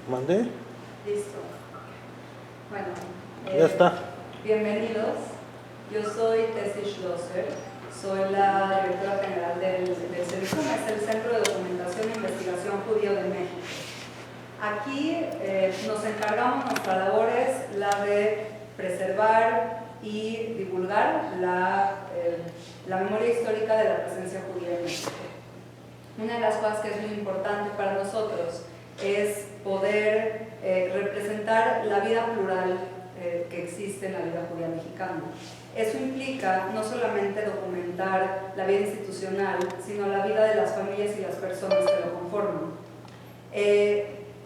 ¿Mandé? Listo. Bueno, Ya está. Bienvenidos. Yo soy Tessie Schlosser, soy la directora general del CEDICUM, es el Centro de Documentación e Investigación Judío de México. Aquí nos encargamos, nuestra labor es la de preservar y divulgar la memoria histórica de la presencia judía en México. Una de las cosas que es muy importante para nosotros es poder representar la vida plural que existe en la vida judía mexicana. Eso implica no solamente documentar la vida institucional, sino la vida de las familias y las personas que lo conforman.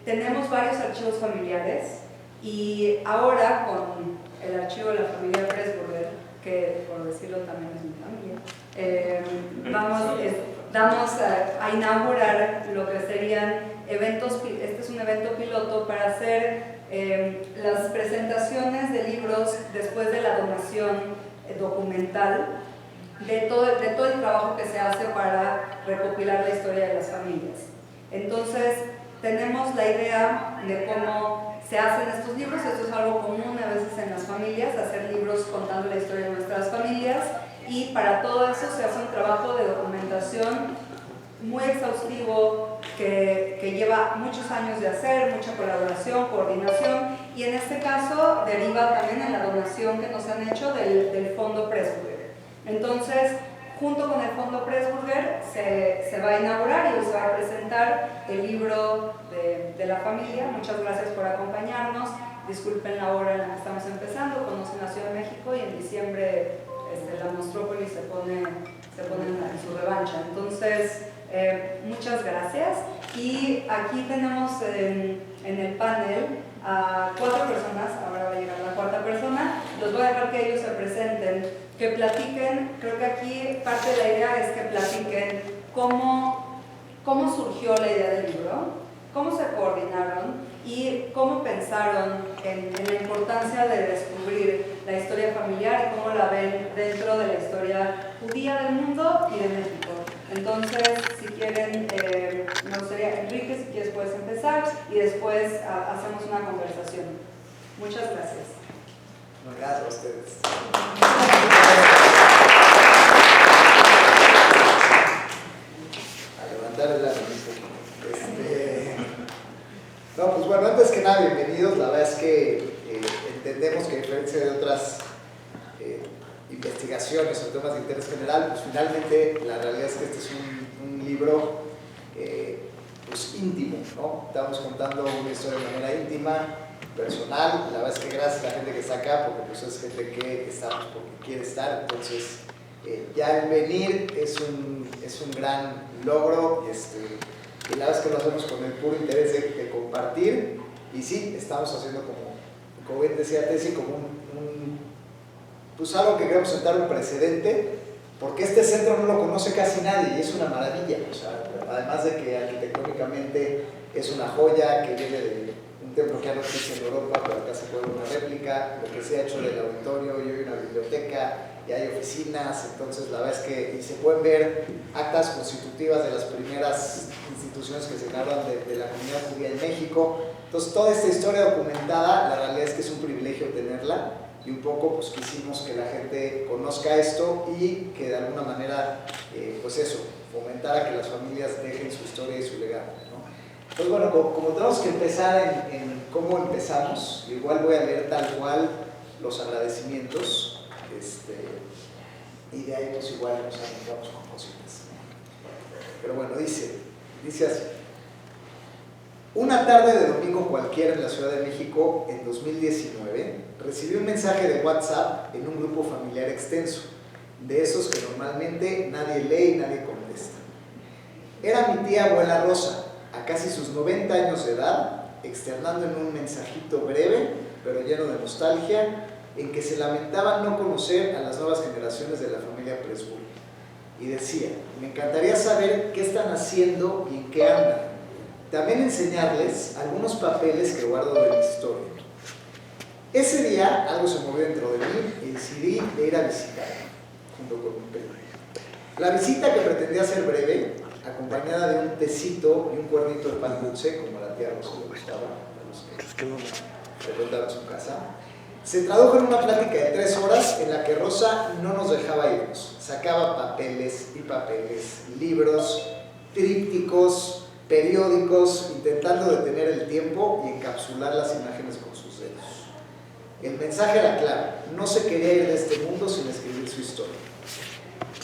Tenemos varios archivos familiares y ahora con el archivo de la familia Pressburger, que por decirlo también es mi familia, vamos a inaugurar lo que serían eventos. Este es un evento piloto para hacer las presentaciones de libros después de la donación documental de todo el trabajo que se hace para recopilar la historia de las familias. Entonces, tenemos la idea de cómo se hacen estos libros. Esto es algo común a veces en las familias, hacer libros contando la historia de nuestras familias, y para todo eso se hace un trabajo de documentación muy exhaustivo que lleva muchos años de hacer, mucha colaboración, coordinación, y en este caso deriva también en la donación que nos han hecho del Fondo Pressburger. Entonces, junto con el Fondo Pressburger se va a inaugurar y se va a presentar el libro de la familia. Muchas gracias por acompañarnos. Disculpen la hora en la que estamos empezando, conocen la Ciudad de México y en diciembre la Mostrópolis se pone en su revancha. Entonces, muchas gracias. Y aquí tenemos en el panel a 4 personas, ahora va a llegar la 4ª persona. Los voy a dejar que ellos se presenten, que platiquen. Creo que aquí parte de la idea es que platiquen cómo surgió la idea del libro, cómo se coordinaron y cómo pensaron en la importancia de descubrir la historia familiar y cómo la ven dentro de la historia judía del mundo y de México. Entonces, si quieren, me gustaría, Enrique, si quieres puedes empezar y después hacemos una conversación. Muchas gracias. Gracias a ustedes. A levantar el ánimo un poquito. No, pues bueno, antes que nada, bienvenidos. La verdad es que entendemos que a diferencia de otras investigaciones o temas de interés general, pues finalmente la realidad es que este es un libro pues íntimo, ¿no? Estamos contando una historia de manera íntima, personal. La verdad es que gracias a la gente que está acá, porque pues es gente que está porque quiere estar. Entonces ya el venir es un gran logro, y la verdad es que lo hacemos con el puro interés de compartir. Y sí, estamos haciendo como bien decía Tessie, como pues algo que queremos sentar un precedente, porque este centro no lo conoce casi nadie y es una maravilla. O sea, además de que arquitectónicamente es una joya que viene de un templo que ya no existe en Europa, pero acá se puede ver una réplica, lo que se ha hecho del auditorio, y hay una biblioteca y hay oficinas. Entonces la verdad es que y se pueden ver actas constitutivas de las primeras instituciones que se encargan de la comunidad judía en México. Entonces toda esta historia documentada, la realidad es que es un privilegio tenerla, y un poco pues quisimos que la gente conozca esto y que de alguna manera pues eso, fomentara que las familias dejen su historia y su legado, ¿no? Entonces bueno, como tenemos que empezar en cómo empezamos, igual voy a leer tal cual los agradecimientos, y de ahí pues igual nos arrancamos con cositas. Pero bueno, dice así: una tarde de domingo cualquiera en la Ciudad de México en 2019, recibí un mensaje de WhatsApp en un grupo familiar extenso, de esos que normalmente nadie lee y nadie contesta. Era mi tía abuela Rosa, a casi sus 90 años de edad, externando en un mensajito breve, pero lleno de nostalgia, en que se lamentaba no conocer a las nuevas generaciones de la familia Pressburger. Y decía: me encantaría saber qué están haciendo y en qué andan. También enseñarles algunos papeles que guardo de mi historia. Ese día algo se movió dentro de mí y decidí ir a visitar, junto con un primo. La visita, que pretendía ser breve, acompañada de un tecito y un cuernito de pan dulce, como a la tía Rosa le gustaba, a los que frecuentaban su casa. Se tradujo en una plática de 3 horas en la que Rosa no nos dejaba irnos. Sacaba papeles y papeles, libros, trípticos, periódicos, intentando detener el tiempo y encapsular las imágenes con sus dedos. El mensaje era claro: no se quería ir de este mundo sin escribir su historia.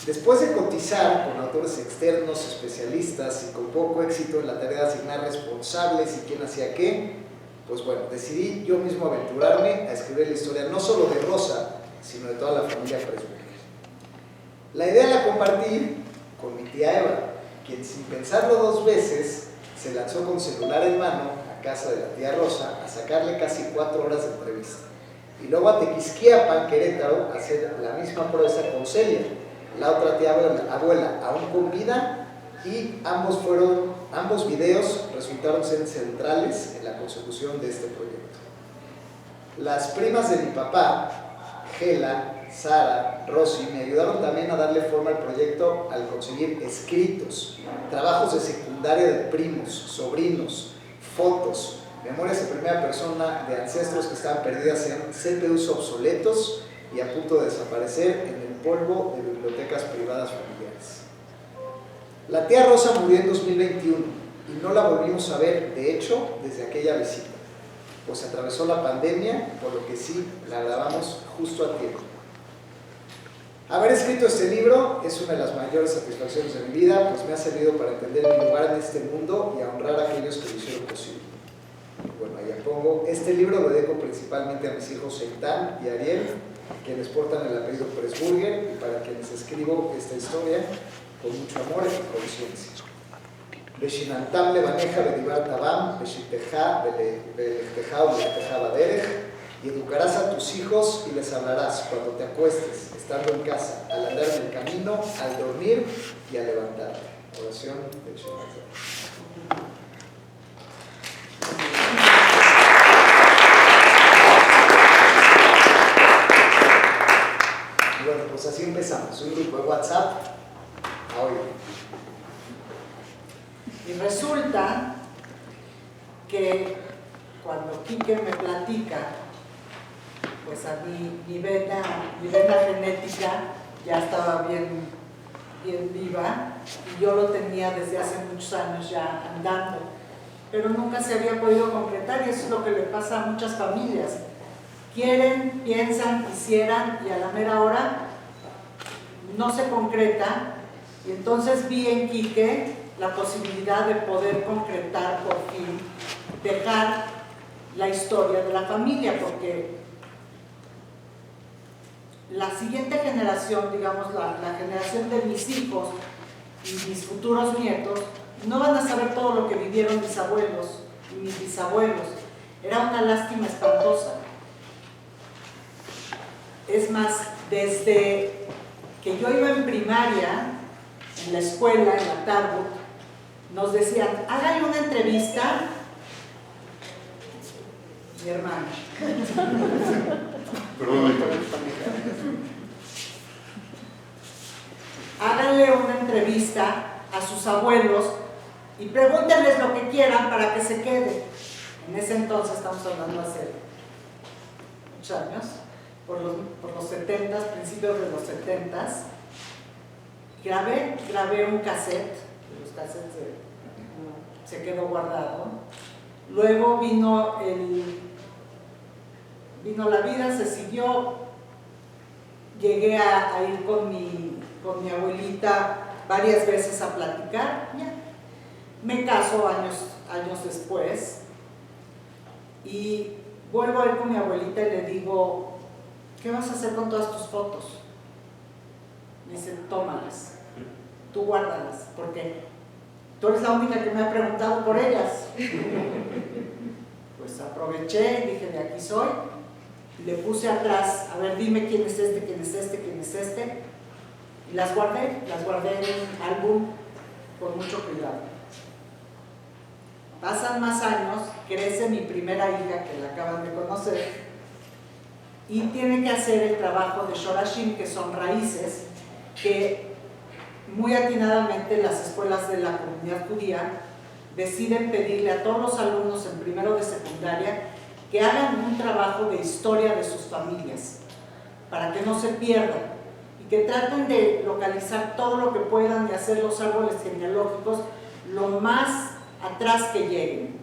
Después de cotizar con autores externos, especialistas y con poco éxito en la tarea de asignar responsables y quién hacía qué, pues bueno, decidí yo mismo aventurarme a escribir la historia no solo de Rosa, sino de toda la familia Pressburger. La idea la compartí con mi tía Eva, quien sin pensarlo 2 veces se lanzó con celular en mano a casa de la tía Rosa a sacarle casi 4 horas de entrevista. Y luego a Tequisquiapan, Querétaro, a hacer la misma proeza con Celia, la otra tía abuela, aún con vida, y ambos videos resultaron ser centrales en la consecución de este proyecto. Las primas de mi papá, Gela, Sara, Rosy, me ayudaron también a darle forma al proyecto al conseguir escritos, trabajos de secundaria de primos, sobrinos, fotos, memorias de primera persona de ancestros que estaban perdidas en CPUs obsoletos y a punto de desaparecer en el polvo de bibliotecas privadas familiares. La tía Rosa murió en 2021 y no la volvimos a ver, de hecho, desde aquella visita, pues atravesó la pandemia, por lo que sí la grabamos justo a tiempo. Haber escrito este libro es una de las mayores satisfacciones de mi vida, pues me ha servido para entender mi lugar en este mundo y a honrar a aquellos que lo hicieron posible. Bueno, allá pongo, este libro lo dedico principalmente a mis hijos Eitan y Ariel, quienes portan el apellido Pressburger, y para quienes escribo esta historia con mucho amor y conciencia. Beshinantam levaneja bedivar tabam, beshiteja belechteja o belechteja baderech, y educarás a tus hijos y les hablarás cuando te acuestes, estando en casa, al andar en el camino, al dormir y al levantarte. Oración de Beshinantam. Bueno, pues así empezamos, un grupo de WhatsApp a hoy. Y resulta que cuando Quique me platica, pues a mí mi vena genética ya estaba bien viva y yo lo tenía desde hace muchos años ya andando, pero nunca se había podido concretar, y eso es lo que le pasa a muchas familias. Quieren, piensan, quisieran, y a la mera hora no se concreta, y entonces vi en Quique la posibilidad de poder concretar por fin, dejar la historia de la familia, porque la siguiente generación, digamos la generación de mis hijos y mis futuros nietos, no van a saber todo lo que vivieron mis abuelos y mis bisabuelos. Era una lástima espantosa. Es más, desde que yo iba en primaria, en la escuela, en la Tarbut, nos decían, háganle una entrevista, mi hermano. Háganle una entrevista a sus abuelos y pregúntenles lo que quieran para que se quede. En ese entonces, estamos hablando hace muchos años, por los 70, principios de los 70, grabé un cassette, los cassettes se quedó guardado. Luego vino la vida, se siguió, llegué a ir con mi abuelita varias veces a platicar, ya. Me caso años después y vuelvo a ir con mi abuelita y le digo, ¿qué vas a hacer con todas tus fotos? Me dice, tómalas, tú guárdalas, porque tú eres la única que me ha preguntado por ellas. Pues aproveché y dije, de aquí soy, y le puse atrás, a ver, dime quién es este, quién es este, quién es este, y las guardé en un álbum con mucho cuidado. Pasan más años, crece mi primera hija, que la acaban de conocer, y tiene que hacer el trabajo de Shorashim, que son raíces, que muy atinadamente las escuelas de la comunidad judía deciden pedirle a todos los alumnos en primero de secundaria que hagan un trabajo de historia de sus familias, para que no se pierdan y que traten de localizar todo lo que puedan y hacer los árboles genealógicos lo más atrás que lleguen.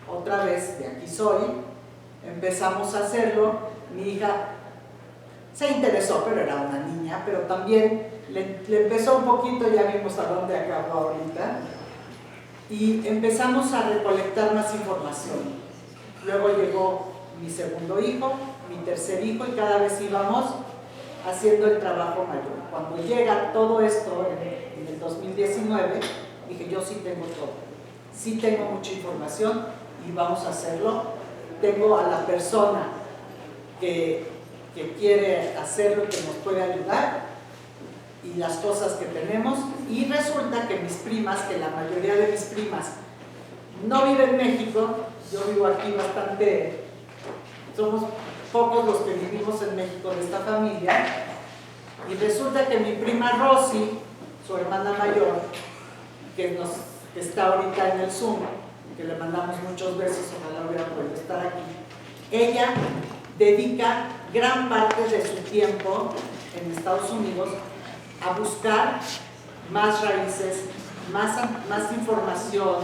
Otra vez, de aquí soy, empezamos a hacerlo. Mi hija se interesó, pero era una niña, pero también le empezó un poquito, ya vimos a dónde acabó ahorita, y empezamos a recolectar más información. Luego llegó mi segundo hijo, mi tercer hijo, y cada vez íbamos haciendo el trabajo mayor. Cuando llega todo esto en el 2019, dije, yo sí tengo todo, sí tengo mucha información y vamos a hacerlo. Tengo a la persona que quiere hacerlo, que nos puede ayudar, y las cosas que tenemos, y resulta que mis primas, que la mayoría de mis primas no viven en México, yo vivo aquí bastante, somos pocos los que vivimos en México de esta familia, y resulta que mi prima Rosy, su hermana mayor, que está ahorita en el Zoom, que le mandamos muchos besos, ojalá hubiera podido estar aquí, ella dedica gran parte de su tiempo en Estados Unidos a buscar más raíces, más información,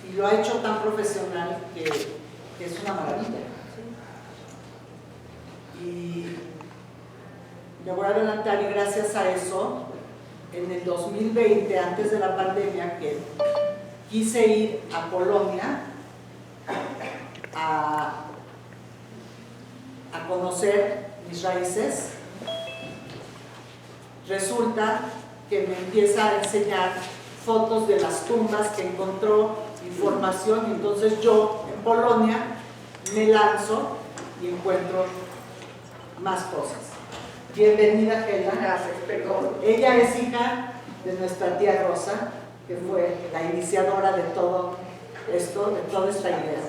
y lo ha hecho tan profesional que es una maravilla. Y me voy a adelantar, y gracias a eso, en el 2020, antes de la pandemia, que quise ir a Polonia a conocer mis raíces, resulta que me empieza a enseñar fotos de las tumbas que encontró, información, y entonces yo en Polonia me lanzo y encuentro más cosas. Bienvenida, Hela. Gracias, perdón. Ella es hija de nuestra tía Rosa, que fue la iniciadora de todo esto, de toda esta idea.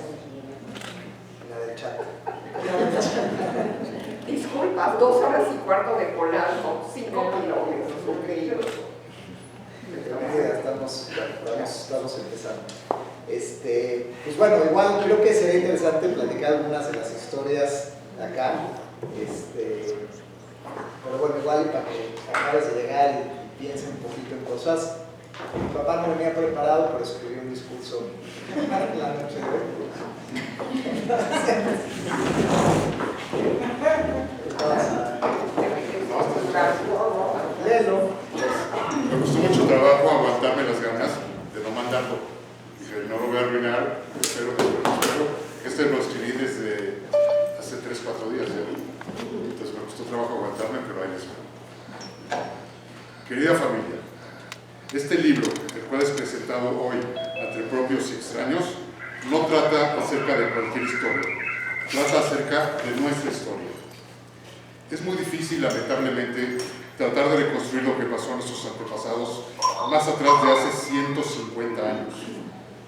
La del chat. Disculpa, 2 horas y cuarto de Polanco, 5 kilómetros, increíble. Estamos empezando. Pues bueno, igual creo que sería interesante platicar algunas de las historias acá. Pero bueno, igual para que acabes de llegar y piensen un poquito en cosas. Mi papá no venía preparado, pero escribió un discurso la noche de hoy. Léelo. Me costó mucho trabajo aguantarme las ganas de no mandarlo. Dije, no lo voy a arruinar, espero. Este lo escribí desde hace 3-4 días ya. Entonces me costó trabajo aguantarme, pero ahí les veo. Querida familia, este libro, el cual es presentado hoy entre propios y extraños, no trata acerca de cualquier historia, trata acerca de nuestra historia. Es muy difícil, lamentablemente, tratar de reconstruir lo que pasó a nuestros antepasados más atrás de hace 150 años.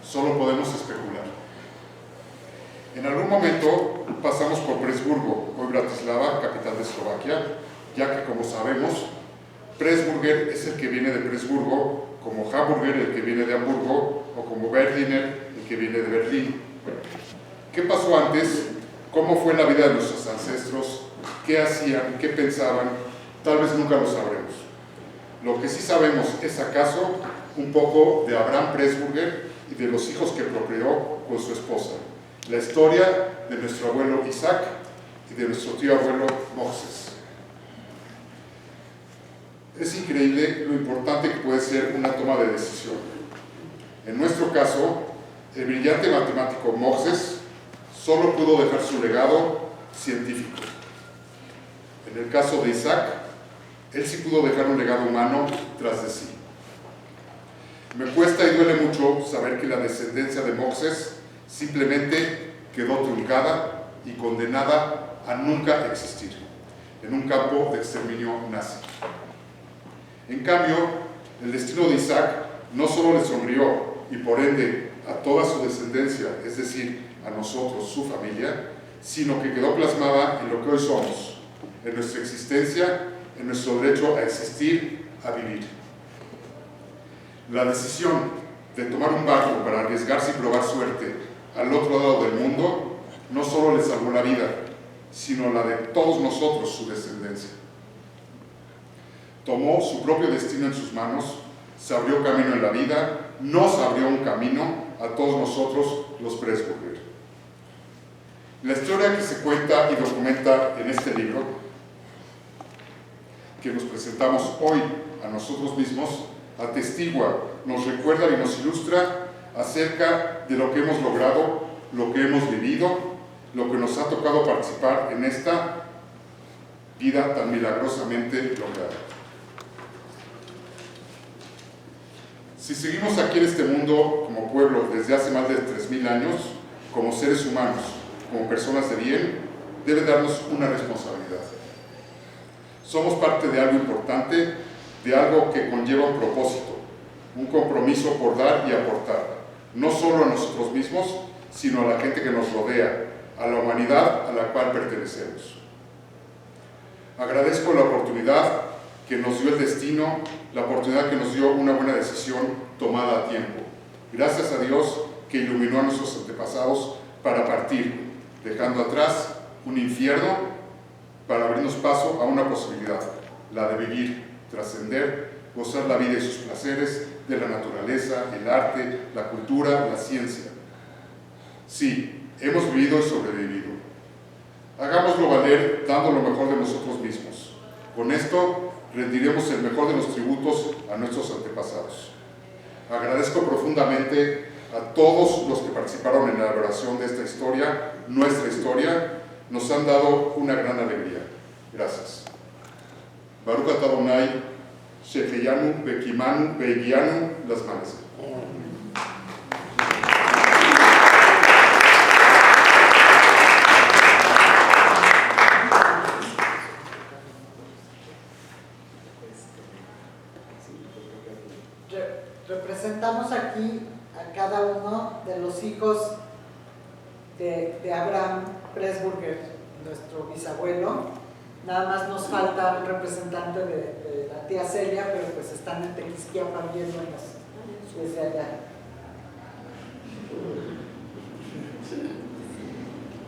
Solo podemos especular. En algún momento pasamos por Presburgo, hoy Bratislava, capital de Eslovaquia, ya que, como sabemos, Presburger es el que viene de Presburgo, como Hamburger el que viene de Hamburgo, o como Berliner el que viene de Berlín. ¿Qué pasó antes? ¿Cómo fue la vida de nuestros ancestros? ¿Qué hacían? ¿Qué pensaban? Tal vez nunca lo sabremos. Lo que sí sabemos es acaso un poco de Abraham Presburger y de los hijos que procreó con su esposa. La historia de nuestro abuelo Isaac y de nuestro tío abuelo Moses. Es increíble lo importante que puede ser una toma de decisión. En nuestro caso, el brillante matemático Moses solo pudo dejar su legado científico. En el caso de Isaac, él sí pudo dejar un legado humano tras de sí. Me cuesta y duele mucho saber que la descendencia de Moses simplemente quedó truncada y condenada a nunca existir en un campo de exterminio nazi. En cambio, el destino de Isaac no solo le sonrió y por ende a toda su descendencia, es decir, a nosotros, su familia, sino que quedó plasmada en lo que hoy somos, en nuestra existencia, en nuestro derecho a existir, a vivir. La decisión de tomar un barco para arriesgarse y probar suerte al otro lado del mundo no solo le salvó la vida, sino la de todos nosotros, su descendencia. Tomó su propio destino en sus manos, se abrió camino en la vida, nos abrió un camino a todos nosotros, los Pressburger. La historia que se cuenta y documenta en este libro, que nos presentamos hoy a nosotros mismos, atestigua, nos recuerda y nos ilustra acerca de lo que hemos logrado, lo que hemos vivido, lo que nos ha tocado participar en esta vida tan milagrosamente lograda. Si seguimos aquí en este mundo como pueblo desde hace más de 3.000 años, como seres humanos, como personas de bien, debe darnos una responsabilidad. Somos parte de algo importante, de algo que conlleva un propósito, un compromiso por dar y aportar, no solo a nosotros mismos, sino a la gente que nos rodea, a la humanidad a la cual pertenecemos. Agradezco la oportunidad que nos dio el destino, la oportunidad que nos dio una buena decisión tomada a tiempo. Gracias a Dios que iluminó a nuestros antepasados para partir, dejando atrás un infierno para abrirnos paso a una posibilidad, la de vivir, trascender, gozar la vida y sus placeres de la naturaleza, el arte, la cultura, la ciencia. Sí, hemos vivido y sobrevivido. Hagámoslo valer dando lo mejor de nosotros mismos. Con esto rendiremos el mejor de los tributos a nuestros antepasados. Agradezco profundamente a todos los que participaron en la elaboración de esta historia, nuestra historia. Nos han dado una gran alegría. Gracias. Baruch atah Adonai, sheheyanu bekimanu begianu las manos. Representamos aquí a cada uno de los hijos de Abraham Pressburger, nuestro bisabuelo. Nada más nos falta un representante de la tía Celia, pero pues están en Tequisquiapan viéndonos desde allá.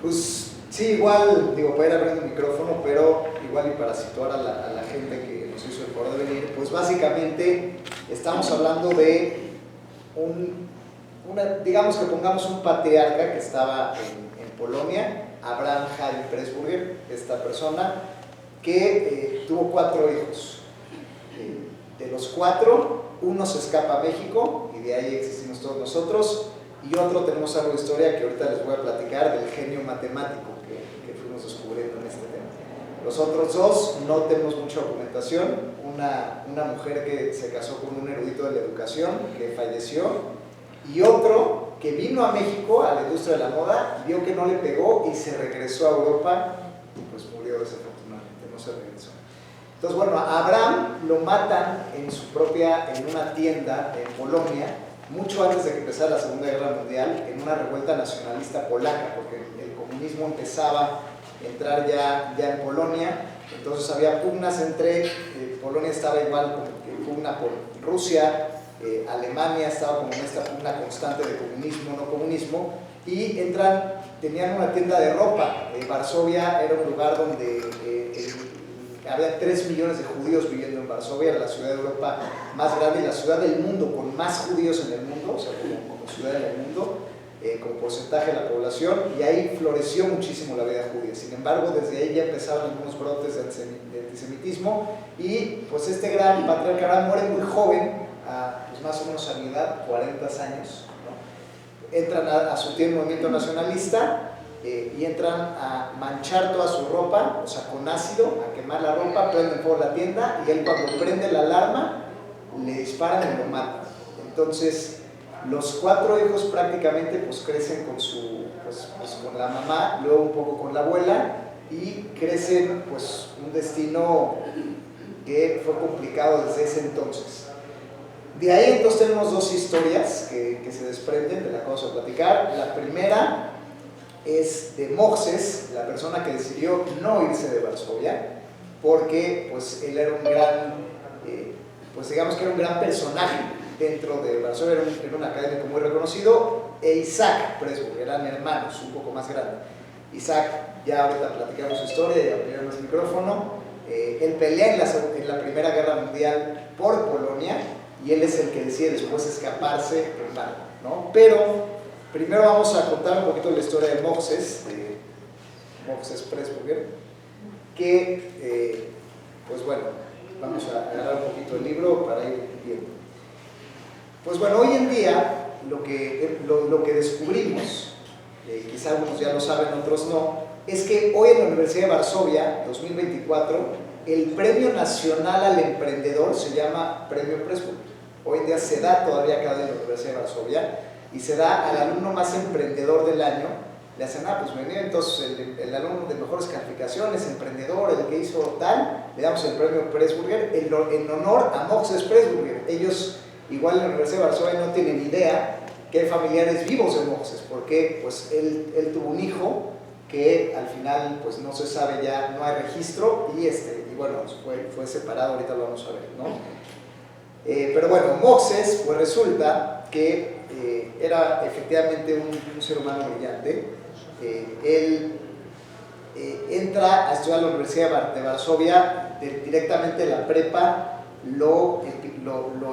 Pues sí, igual, digo, para ir abriendo el micrófono, pero igual y para situar a la gente que nos hizo el favor de venir, pues básicamente estamos hablando de digamos que pongamos un patriarca que estaba en Polonia, Abraham Javi Pressburger, esta persona que tuvo 4 hijos. De los 4, uno se escapa a México y de ahí existimos todos nosotros, y otro tenemos algo de historia que ahorita les voy a platicar del genio matemático que fuimos descubriendo en este tema. Los otros 2 no tenemos mucha documentación. Una mujer que se casó con un erudito de la educación que falleció, y otro que vino a México, a la industria de la moda, vio que no le pegó y se regresó a Europa y pues murió desafortunadamente, no se regresó. Entonces, bueno, a Abraham lo matan en una tienda en Polonia, mucho antes de que empezara la Segunda Guerra Mundial, en una revuelta nacionalista polaca, porque el comunismo empezaba a entrar ya en Polonia. Entonces había pugnas entre, Polonia estaba igual como que pugna por Rusia, Alemania estaba como en esta pugna constante de comunismo, no comunismo, y tenían una tienda de ropa. Varsovia era un lugar donde había 3 millones de judíos viviendo en Varsovia, era la ciudad de Europa más grande y la ciudad del mundo con más judíos en el mundo, o sea, como ciudad en el mundo, como porcentaje de la población, y ahí floreció muchísimo la vida judía. Sin embargo, desde ahí ya empezaron algunos brotes de antisemitismo, y pues este gran patriarca Abraham muere muy joven, pues más o menos a mi edad, 40 años, ¿no? Entran a su tienda un movimiento nacionalista, y entran a manchar toda su ropa, o sea, con ácido, a quemar la ropa, prenden fuego la tienda, y él cuando prende la alarma, le disparan y lo matan. Entonces, los 4 hijos prácticamente pues crecen con con la mamá, luego un poco con la abuela, y crecen pues un destino que fue complicado desde ese entonces. De ahí entonces tenemos 2 historias que se desprenden de la que vamos a platicar. La primera es de Moxes, la persona que decidió no irse de Varsovia, porque pues él era un gran pues digamos que era un gran personaje dentro de Varsovia, era un académico muy reconocido, e Isaac Pressburger, eran hermanos, un poco más grandes. Isaac, ya ahorita platicamos su historia, ya abrimos el micrófono. Él pelea en la Primera Guerra Mundial por Polonia y él es el que decide después escaparse en barco, ¿no? Pero primero vamos a contar un poquito la historia de Moses Pressburger, que, pues bueno, vamos a agarrar un poquito el libro para ir viendo. Pues bueno, hoy en día lo que descubrimos, quizá algunos ya lo saben, otros no, es que hoy en la Universidad de Varsovia, 2024, el Premio Nacional al Emprendedor se llama Premio Pressburger. Hoy en día se da todavía acá en la Universidad de Varsovia y se da al alumno más emprendedor del año. Le hacen, pues venía entonces el alumno de mejores calificaciones, emprendedor, el que hizo tal, le damos el Premio Pressburger en honor a Moses Pressburger. Ellos, igual en la Universidad de Varsovia, no tienen idea que hay familiares vivos de Moses, porque pues él tuvo un hijo que al final pues no se sabe ya, no hay registro y bueno, fue separado, ahorita lo vamos a ver, ¿no? Pero bueno, Moses pues resulta que era efectivamente un ser humano brillante. Él entra a estudiar a la Universidad de Varsovia, directamente de la prepa lo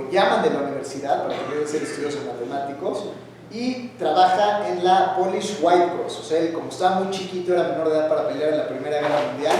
llaman de la universidad para que debe hacer estudios en matemáticos y trabaja en la Polish White Cross. O sea, él, como estaba muy chiquito, era menor de edad para pelear en la Primera Guerra Mundial,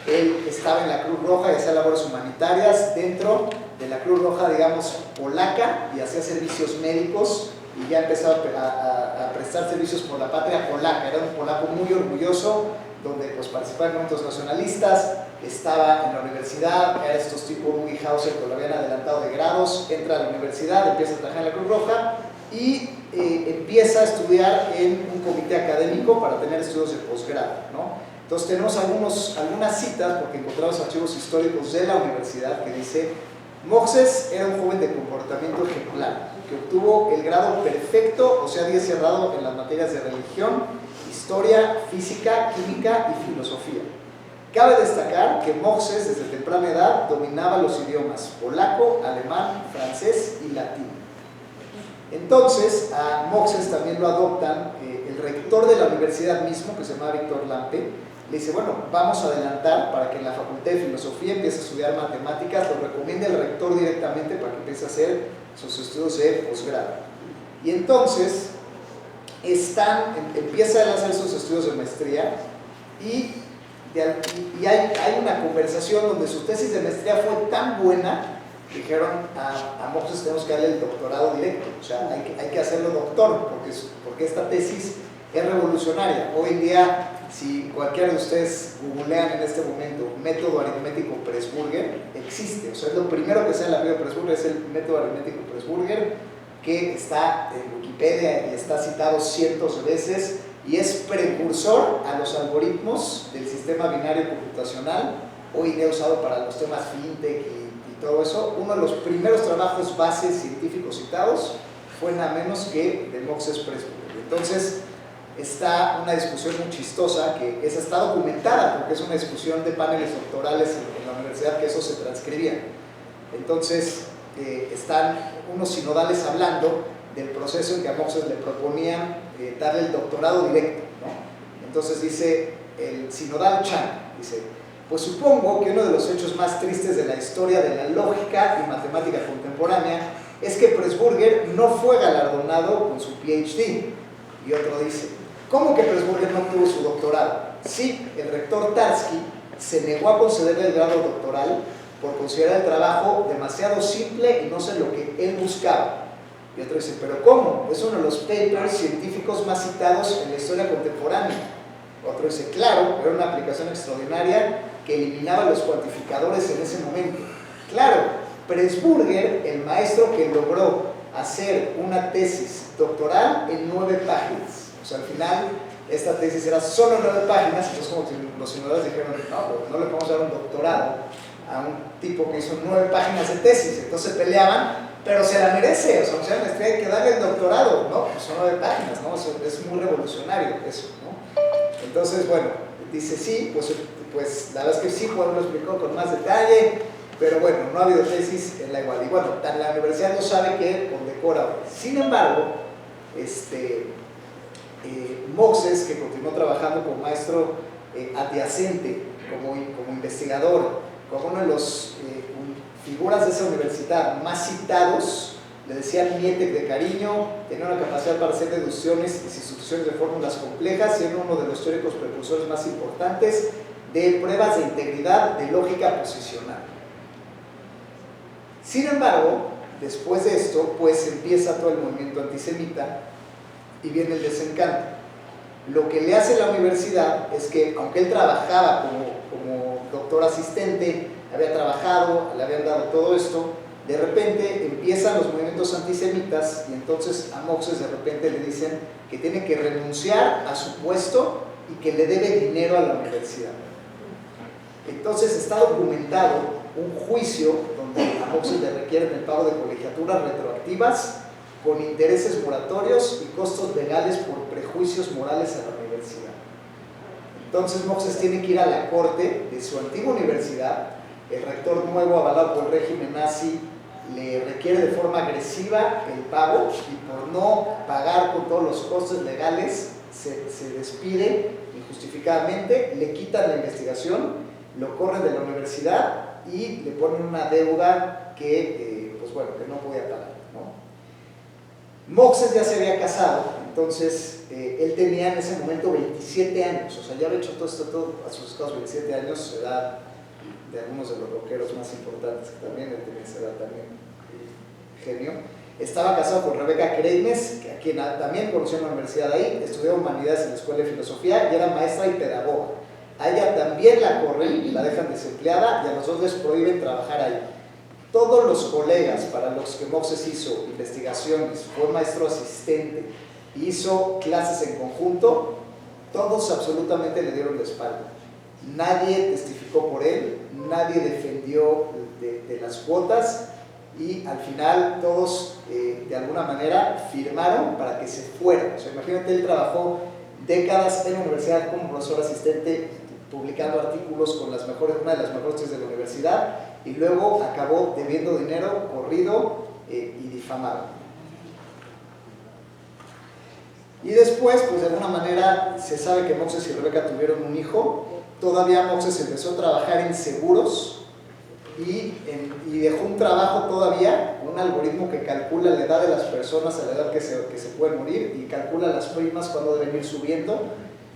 él estaba en la Cruz Roja y hacía labores humanitarias dentro de la Cruz Roja, digamos, polaca, y hacía servicios médicos y ya empezaba a prestar servicios por la patria polaca. Era un polaco muy orgulloso, donde pues participaba en movimientos nacionalistas, estaba en la universidad, era estos tipos Ruy Hauser que lo habían adelantado de grados, entra a la universidad, empieza a trabajar en la Cruz Roja y empieza a estudiar en un comité académico para tener estudios de posgrado, ¿no? Entonces tenemos algunas citas, porque encontramos archivos históricos de la universidad que dice: Moses era un joven de comportamiento ejemplar, que obtuvo el grado perfecto, o sea, 10 cerrado en las materias de religión, historia, física, química y filosofía. Cabe destacar que Moses desde temprana edad dominaba los idiomas polaco, alemán, francés y latín. Entonces a Moses también lo adoptan el rector de la universidad mismo, que se llama Víctor Lampe. Le dice: bueno, vamos a adelantar para que en la Facultad de Filosofía empiece a estudiar matemáticas. Lo recomienda el rector directamente para que empiece a hacer sus estudios de posgrado. Y entonces empieza a hacer sus estudios de maestría y hay una conversación donde su tesis de maestría fue tan buena, dijeron a Moses: tenemos que darle el doctorado directo, o sea, hay que hacerlo doctor, porque esta tesis es revolucionaria. Hoy en día, si cualquiera de ustedes googlean en este momento método aritmético Pressburger, existe, o sea, es lo primero que sale en la Biblia de Pressburger, es el método aritmético Pressburger, que está en Wikipedia y está citado cientos de veces, y es precursor a los algoritmos del sistema binario computacional, hoy día usado para los temas fintech y todo eso. Uno de los primeros trabajos bases científicos citados fue nada menos que de Moses Pressburger. Entonces está una discusión muy chistosa, que esa está documentada porque es una discusión de paneles doctorales en la universidad, que eso se transcribía. Entonces están unos sinodales hablando del proceso en que a Moses le proponían darle el doctorado directo, ¿no? Entonces dice el sinodal Chan, dice: pues supongo que uno de los hechos más tristes de la historia de la lógica y matemática contemporánea es que Pressburger no fue galardonado con su PhD. Y otro dice: ¿cómo que Pressburger no obtuvo su doctorado? Sí, el rector Tarski se negó a concederle el grado doctoral por considerar el trabajo demasiado simple y no sé lo que él buscaba. Y otro dice: ¿pero cómo? Es uno de los papers científicos más citados en la historia contemporánea. Otro dice: claro, era una aplicación extraordinaria que eliminaba los cuantificadores en ese momento. Claro, Pressburger, el maestro que logró hacer una tesis doctoral en 9 páginas. O sea, al final esta tesis era solo 9 páginas, entonces como que los senadores dijeron: no le podemos dar un doctorado a un tipo que hizo 9 páginas de tesis. Entonces peleaban, pero se la merece, o sea, la maestría hay que darle el doctorado, ¿no? Pues son 9 páginas, ¿no? Eso es muy revolucionario eso, ¿no? Entonces, bueno, dice: sí, pues la verdad es que sí, Juan lo explicó con más detalle, Pero bueno, no ha habido tesis en la igual. Y bueno, la universidad no sabe que condecora. Sin embargo, Moxes, que continuó trabajando como maestro adyacente, como investigador, como uno de los figuras de esa universidad más citados, le decían Mietek de cariño, tenía una capacidad para hacer deducciones y sustituciones de fórmulas complejas, y era uno de los teóricos precursores más importantes de pruebas de integridad de lógica posicional. Sin embargo, después de esto, pues empieza todo el movimiento antisemita y viene el desencanto. Lo que le hace la universidad es que, aunque él trabajaba como doctor asistente, había trabajado, le habían dado todo esto, de repente empiezan los movimientos antisemitas y entonces a Moxes de repente le dicen que tiene que renunciar a su puesto y que le debe dinero a la universidad. Entonces está documentado un juicio donde a Moxes le requieren el pago de colegiaturas retroactivas con intereses moratorios y costos legales por prejuicios morales a la universidad. Entonces Moxes tiene que ir a la corte de su antigua universidad. El rector nuevo, avalado por el régimen nazi, le requiere de forma agresiva el pago, y por no pagar con todos los costos legales se despide injustificadamente, le quitan la investigación, lo corren de la universidad y le ponen una deuda que, pues bueno, que no podía pagar, ¿no? Moxes ya se había casado, entonces él tenía en ese momento 27 años, o sea, ya había hecho todo esto a sus escasos 27 años, edad de algunos de los rockeros más importantes, que también él tenía esa edad también, genio. Estaba casado con Rebeca Kreimes, a quien también conoció en la universidad ahí, estudió humanidades en la escuela de filosofía y era maestra y pedagoga. A ella también la corren y la dejan desempleada, y a los dos les prohíben trabajar ahí. Todos los colegas para los que Moxes hizo investigaciones, fue maestro asistente, hizo clases en conjunto, todos absolutamente le dieron la espalda. Nadie testificó por él, nadie defendió de las cuotas, y al final todos de alguna manera firmaron para que se fuera. O sea, imagínate, él trabajó décadas en la universidad como profesor asistente, publicando artículos con una de las mejores tesis de la universidad, y luego acabó debiendo dinero, corrido y difamado. Y después, pues de alguna manera se sabe que Moxes y Rebeca tuvieron un hijo. Todavía Moxes empezó a trabajar en seguros y dejó un trabajo todavía, un algoritmo que calcula la edad de las personas a la edad que se pueden morir, y calcula las primas cuando deben ir subiendo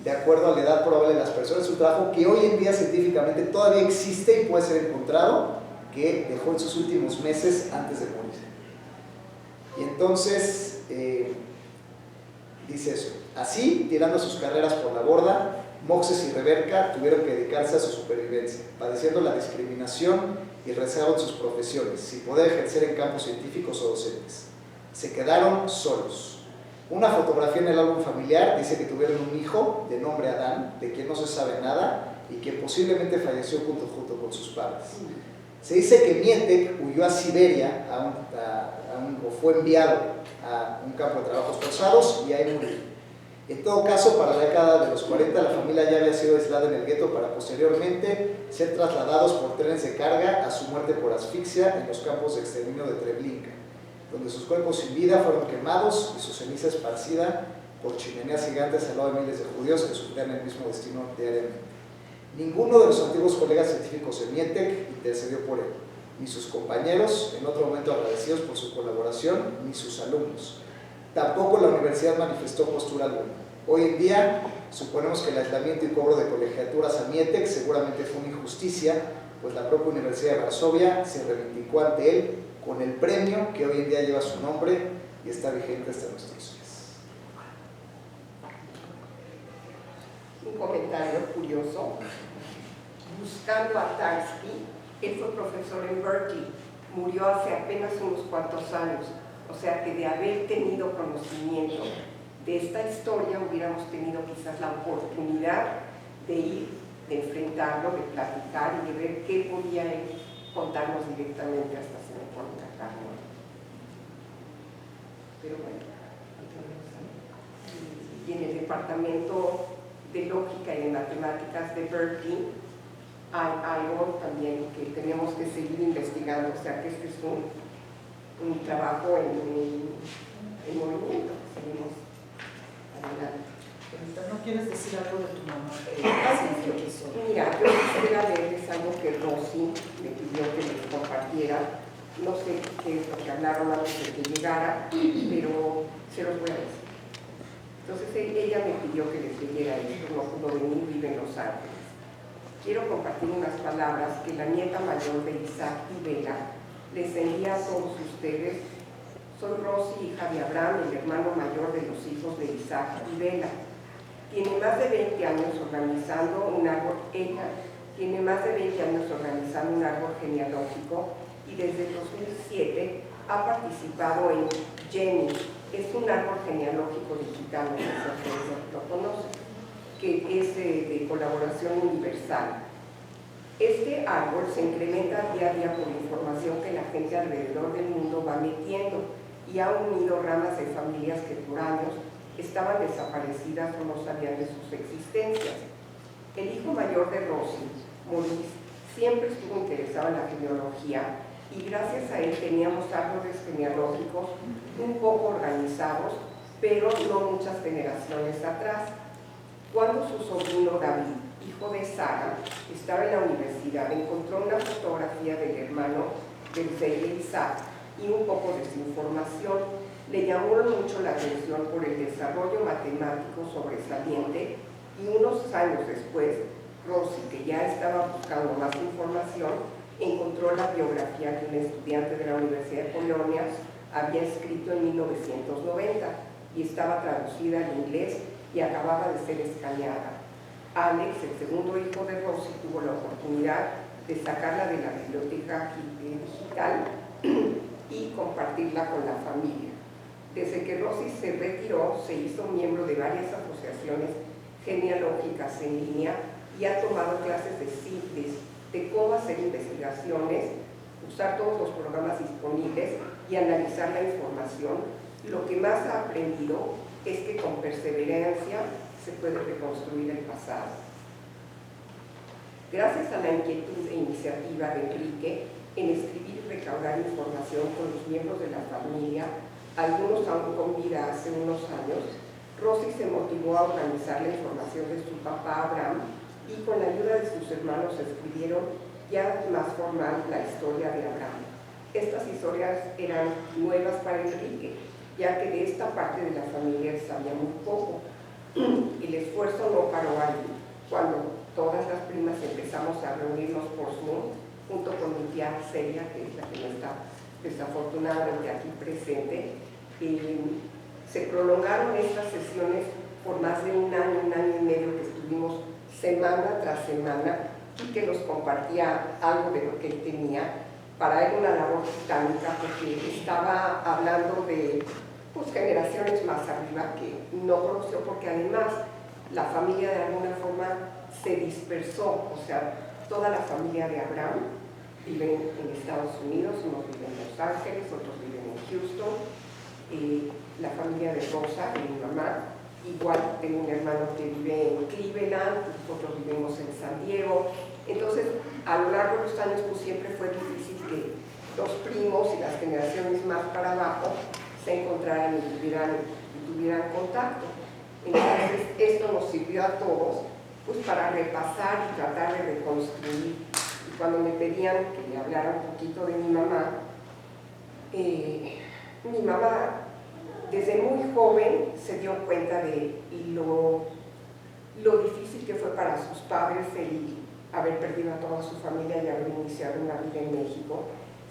de acuerdo a la edad probable de las personas. Es un trabajo que hoy en día científicamente todavía existe y puede ser encontrado, que dejó en sus últimos meses antes de morir. Y entonces dice eso: así, tirando sus carreras por la borda, Moxes y Rebeca tuvieron que dedicarse a su supervivencia, padeciendo la discriminación y rezago en sus profesiones, sin poder ejercer en campos científicos o docentes. Se quedaron solos. Una fotografía en el álbum familiar dice que tuvieron un hijo de nombre Adán, de quien no se sabe nada y que posiblemente falleció junto con sus padres. Se dice que Mietek huyó a Siberia o fue enviado a un campo de trabajos forzados y ahí murió. En todo caso, para la década de los 40, la familia ya había sido aislada en el gueto para posteriormente ser trasladados por trenes de carga a su muerte por asfixia en los campos de exterminio de Treblinka, donde sus cuerpos sin vida fueron quemados y su ceniza esparcida por chimeneas gigantes al lado de miles de judíos que sufrían el mismo destino diariamente. Ninguno de los antiguos colegas científicos de Mietek intercedió por él, ni sus compañeros, en otro momento agradecidos por su colaboración, ni sus alumnos. Tampoco la universidad manifestó postura alguna. Hoy en día suponemos que el aislamiento y cobro de colegiaturas a Mietek seguramente fue una injusticia, pues la propia Universidad de Varsovia se reivindicó ante él con el premio que hoy en día lleva su nombre y está vigente hasta nuestros días. Un comentario curioso. Buscando a Tarski, él fue profesor en Berkeley, murió hace apenas unos cuantos años, o sea que de haber tenido conocimiento de esta historia hubiéramos tenido quizás la oportunidad de ir, de enfrentarlo, de platicar y de ver qué podía él contarnos directamente. Hasta se me pone acá, ¿no? Pero bueno, y en el departamento de lógica y de matemáticas de Berkeley hay algo también que tenemos que seguir investigando, o sea que este es un trabajo en movimiento. Seguimos adelante. ¿No quieres decir algo de tu mamá? Mira, yo quisiera leerles algo que Rosy me pidió que les compartiera. No sé qué es lo que hablaron antes de que llegara, pero se los voy a decir. Entonces ella me pidió que les leyera esto, no pudo venir, vive en Los Ángeles. Quiero compartir unas palabras que la nieta mayor de Isaac y Bella les envía a todos ustedes. Soy Rosy, hija de Abraham, el hermano mayor de los hijos de Isaac y Bella. Tiene más de 20 años organizando un árbol, ella tiene más de 20 años organizando un árbol genealógico y desde 2007 ha participado en Jenny, es un árbol genealógico digital, no sé si ustedes lo conocen, que es de colaboración universal. Este árbol se incrementa día a día por información que la gente alrededor del mundo va metiendo y ha unido ramas de familias que por años estaban desaparecidas o no sabían de sus existencias. El hijo mayor de Rosy, Maurice, siempre estuvo interesado en la genealogía y gracias a él teníamos árboles genealógicos un poco organizados, pero no muchas generaciones atrás. Cuando su sobrino David, hijo de Sara, estaba en la universidad, encontró una fotografía del hermano del rey Isaac y un poco de su información. Le llamó mucho la atención por el desarrollo matemático sobresaliente y unos años después, Rosy, que ya estaba buscando más información, encontró la biografía que un estudiante de la Universidad de Colonia había escrito en 1990 y estaba traducida al inglés y acababa de ser escaneada. Alex, el segundo hijo de Rosy, tuvo la oportunidad de sacarla de la biblioteca digital y compartirla con la familia. Desde que Rosy se retiró, se hizo miembro de varias asociaciones genealógicas en línea y ha tomado clases de cómo hacer investigaciones, usar todos los programas disponibles y analizar la información. Lo que más ha aprendido es que con perseverancia se puede reconstruir el pasado. Gracias a la inquietud e iniciativa de Enrique en escribir y recaudar información con los miembros de la familia, algunos aún con vida hace unos años, Rosy se motivó a organizar la información de su papá Abraham y con la ayuda de sus hermanos escribieron ya más formal la historia de Abraham. Estas historias eran nuevas para Enrique, ya que de esta parte de la familia sabía muy poco. El esfuerzo no paró allí. Cuando todas las primas empezamos a reunirnos por Zoom, junto con mi tía Celia, que es la que no está desafortunadamente aquí presente, se prolongaron estas sesiones por más de un año y medio, que estuvimos semana tras semana y que nos compartía algo de lo que él tenía. Para él una labor titánica, porque estaba hablando de generaciones más arriba que no conoció, porque además la familia de alguna forma se dispersó, o sea, toda la familia de Abraham vive en Estados Unidos, unos viven en Los Ángeles, otros viven en Houston, la familia de Rosa, de mi mamá, igual tengo un hermano que vive en Cleveland, nosotros vivimos en San Diego. Entonces, a lo largo de los años pues siempre fue difícil que los primos y las generaciones más para abajo se encontraran y tuvieran contacto. Entonces, esto nos sirvió a todos pues para repasar y tratar de reconstruir. Y cuando me pedían que le hablara un poquito de mi mamá desde muy joven se dio cuenta de lo difícil que fue para sus padres el haber perdido a toda su familia y haber iniciado una vida en México,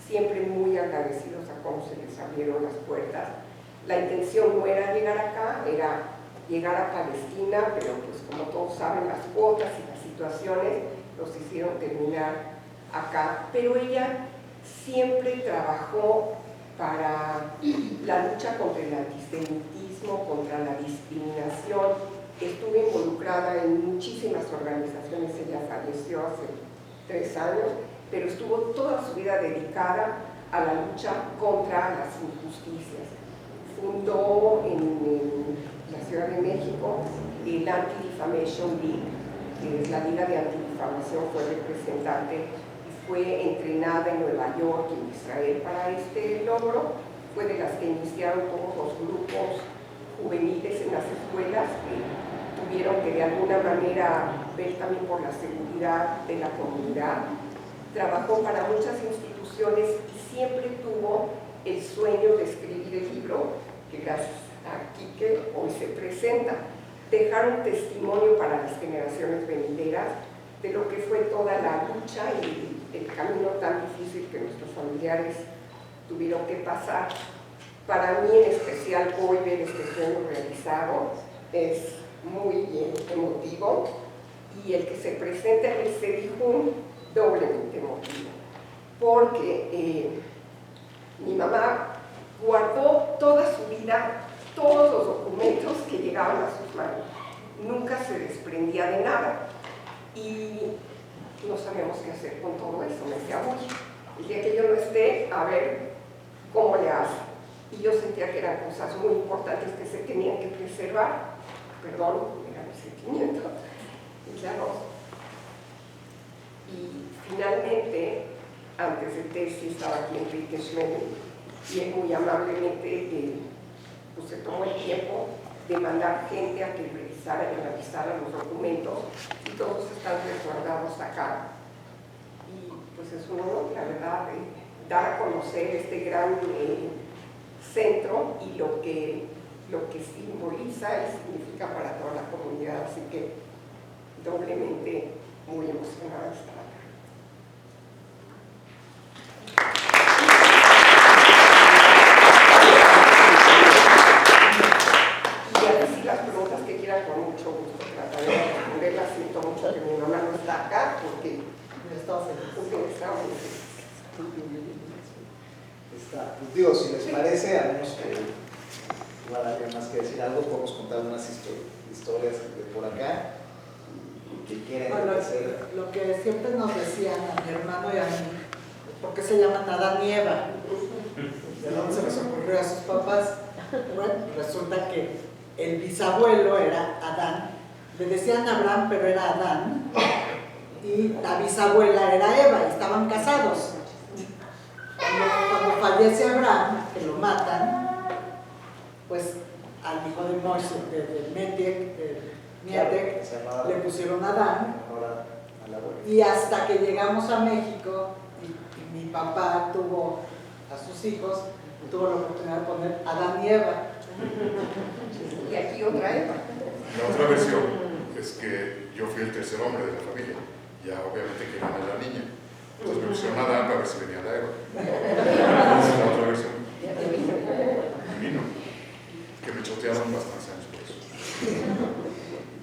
siempre muy agradecidos a cómo se les abrieron las puertas. La intención no era llegar acá, era llegar a Palestina, pero pues como todos saben, las cuotas y las situaciones los hicieron terminar acá. Pero ella siempre trabajó para la lucha contra el antisemitismo, contra la discriminación. Estuve involucrada en muchísimas organizaciones, ella falleció hace 3 años, pero estuvo toda su vida dedicada a la lucha contra las injusticias. Fundó en la Ciudad de México el Anti-Defamation League, que es la Liga de Anti-Difamación Información fue representante y fue entrenada en Nueva York y en Israel para este logro. Fue de las que iniciaron todos los grupos juveniles en las escuelas que tuvieron que de alguna manera ver también por la seguridad de la comunidad. Trabajó para muchas instituciones y siempre tuvo el sueño de escribir el libro que gracias a Quique hoy se presenta. Dejar un testimonio para las generaciones venideras de lo que fue toda la lucha y el camino tan difícil que nuestros familiares tuvieron que pasar. Para mí en especial hoy ver este sueño realizado es muy emotivo, y el que se presenta en el CEDIJUN doblemente emotivo, porque mi mamá guardó toda su vida todos los documentos que llegaban a sus manos, nunca se desprendía de nada y no sabemos qué hacer con todo eso. Me decía, uy, el día que yo no esté, a ver cómo le hace. Y yo sentía que eran cosas muy importantes que se tenían que preservar. Perdón, era mi sentimiento. Y claro, y finalmente, antes de tesis, estaba aquí Enrique Schmeling, y él muy amablemente pues, se tomó el tiempo de mandar gente a que revisara y analizara los documentos, y todos están resguardados acá. Y pues es un honor, la verdad, dar a conocer este gran centro y lo que simboliza y significa para toda la comunidad, así que doblemente muy emocionada de estar acá. Y a decir las preguntas que quieran con mucho gusto, trataré de responderlas. Siento mucho que mi mamá no está acá porque estaba feliz. Pues digo, si les parece, a menos que igual haya más que decir algo, podemos contar unas historias de por acá que quieren hacer. Lo que siempre nos decían a mi hermano y a mí, ¿por qué se llaman Adán y Eva? ¿De dónde se les ocurrió a sus papás? Bueno, resulta que el bisabuelo era Adán, le decían Abraham, pero era Adán, y la bisabuela era Eva, y estaban casados. Cuando fallece Abraham, que lo matan, pues al hijo de Moisés, de Mietek, le pusieron Adán, y hasta que llegamos a México y mi papá tuvo a sus hijos, tuvo la oportunidad de poner Adán y Eva. Y aquí otra Eva. La otra versión es que yo fui el tercer hombre de la familia, ya obviamente querían a la niña. Entonces me pusieron a Adán para ver si venía la Eva. Esa es la otra versión. Vino. Que me chotearon bastantes años por eso.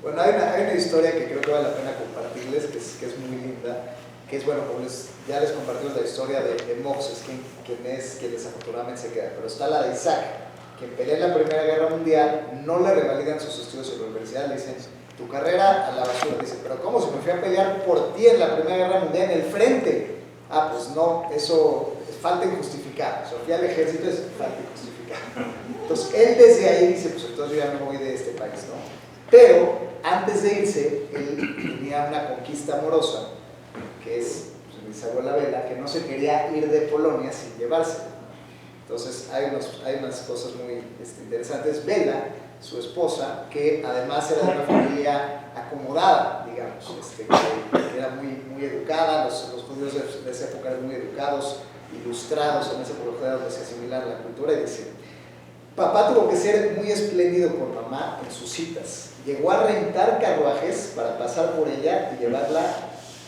Bueno, hay una historia que creo que vale la pena compartirles, que es muy linda, que es, bueno, como ya les compartimos la historia de Moses, quien desafortunadamente se queda, pero está la de Isaac, quien pelea en la Primera Guerra Mundial, no le revalidan sus estudios en la universidad, le dicen, tu carrera a la basura. Dice, pero ¿cómo? Si me fui a pelear por ti en la Primera Guerra Mundial en el frente. Ah, pues no, eso es falta injustificada. O sea, fui al ejército, es falta injustificada. Entonces, él desde ahí dice, pues entonces yo ya me voy de este país, ¿no? Pero, antes de irse, él tenía una conquista amorosa, que es pues, mi bisabuela Bela, que no se quería ir de Polonia sin llevársela. Entonces, hay unas cosas muy interesantes. Bela, su esposa, que además era de una familia acomodada, digamos, que era muy educada, los judíos de esa época eran muy educados, ilustrados, en esa época donde se asimilaba la cultura, y dice, papá tuvo que ser muy espléndido con mamá en sus citas, llegó a rentar carruajes para pasar por ella y llevarla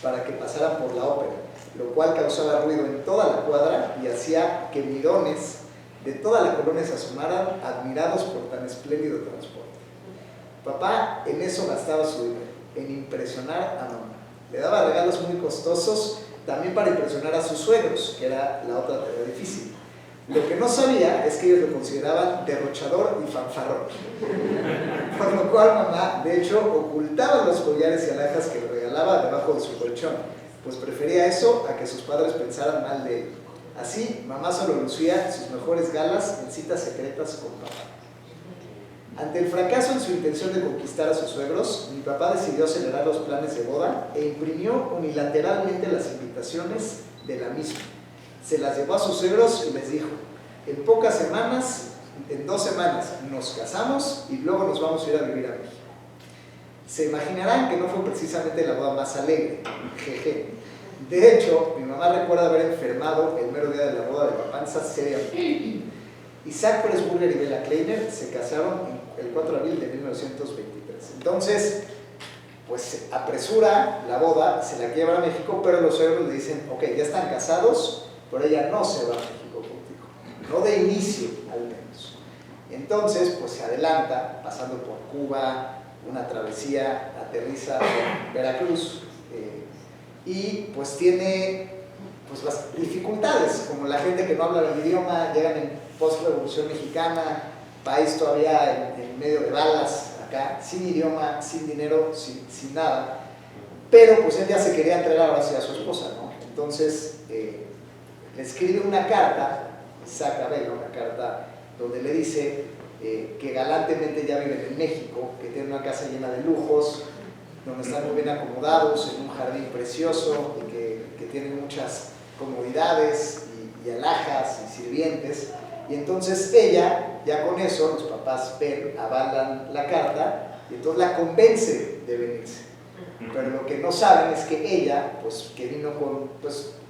para que pasaran por la ópera, lo cual causaba ruido en toda la cuadra y hacía que mirones de toda la colonia se asomaran admirados por tan espléndido transporte. Papá en eso gastaba su dinero, en impresionar a mamá. Le daba regalos muy costosos también para impresionar a sus suegros, que era la otra tarea difícil. Lo que no sabía es que ellos lo consideraban derrochador y fanfarrón. Por lo cual mamá, de hecho, ocultaba los collares y alhajas que le regalaba debajo de su colchón, pues prefería eso a que sus padres pensaran mal de él. Así, mamá solo lucía sus mejores galas en citas secretas con papá. Ante el fracaso en su intención de conquistar a sus suegros, mi papá decidió acelerar los planes de boda e imprimió unilateralmente las invitaciones de la misma. Se las llevó a sus suegros y les dijo: en 2 semanas nos casamos y luego nos vamos a ir a vivir a México. Se imaginarán que no fue precisamente la boda más alegre, jeje. De hecho, mi mamá recuerda haber enfermado el mero día de la boda de la panza seriamente. Isaac Pressburger y Bella Kleiner se casaron el 4 de abril de 1923. Entonces, pues se apresura la boda, se la lleva a México, pero los suegros le dicen: ok, ya están casados, pero ella no se va a México contigo. No de inicio, al menos. Entonces, pues se adelanta, pasando por Cuba, una travesía, aterriza en Veracruz, y pues tiene pues las dificultades, como la gente que no habla el idioma, llegan en post-revolución mexicana, país todavía en medio de balas, acá, sin idioma, sin dinero, sin nada, pero pues él ya se quería entregar ahora sí a su esposa, ¿no? Entonces le escribe una carta, Isaac Abelo, una carta donde le dice que galantemente ya viven en México, que tienen una casa llena de lujos, donde están muy bien acomodados, en un jardín precioso, y que tienen muchas comodidades y alhajas y sirvientes. Y entonces ella, ya con eso, los papás avalan la carta y entonces la convence de venirse. Pero lo que no saben es que ella, pues que vino con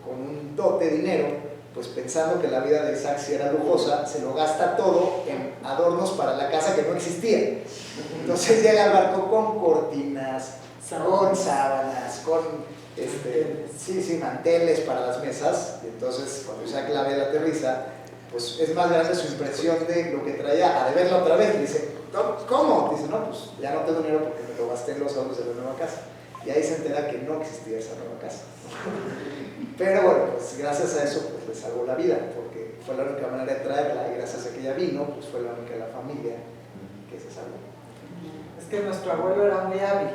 un dote de dinero, pues pensando que la vida de Isaac sí era lujosa, se lo gasta todo en adornos para la casa que no existía. Entonces llega al barco con cortinas, con sábanas, con manteles para las mesas. Y entonces cuando Isaac la ve, la aterriza, pues es más grande su impresión de lo que traía a de verla otra vez. Dice: ¿cómo? Dice: no, pues ya no tengo dinero porque me lo gasté en los ahorros de la nueva casa. Y ahí se entera que no existía esa nueva casa. Pero bueno, pues gracias a eso pues le salvó la vida, porque fue la única manera de traerla, y gracias a que ella vino, pues fue la única de la familia que se salvó. Es que nuestro abuelo era muy hábil,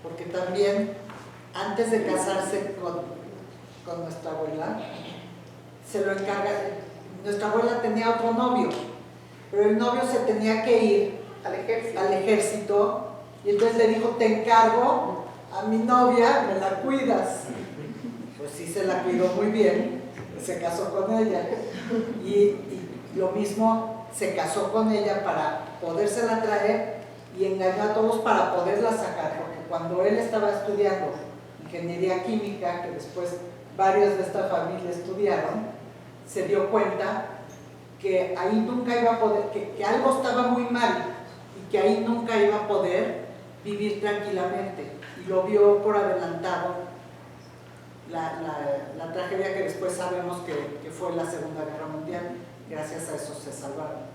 porque también antes de casarse con nuestra abuela, se lo encarga. Nuestra abuela tenía otro novio, pero el novio se tenía que ir al ejército, y entonces le dijo: te encargo a mi novia, me la cuidas. Pues sí, se la cuidó muy bien, se casó con ella, y lo mismo, se casó con ella para podérsela traer y engañó a todos para poderla sacar, porque cuando él estaba estudiando ingeniería química, que después varios de esta familia estudiaron, se dio cuenta que ahí nunca iba a poder, que algo estaba muy mal y que ahí nunca iba a poder vivir tranquilamente, y lo vio por adelantado la tragedia que después sabemos que fue la Segunda Guerra Mundial. Gracias a eso se salvaron.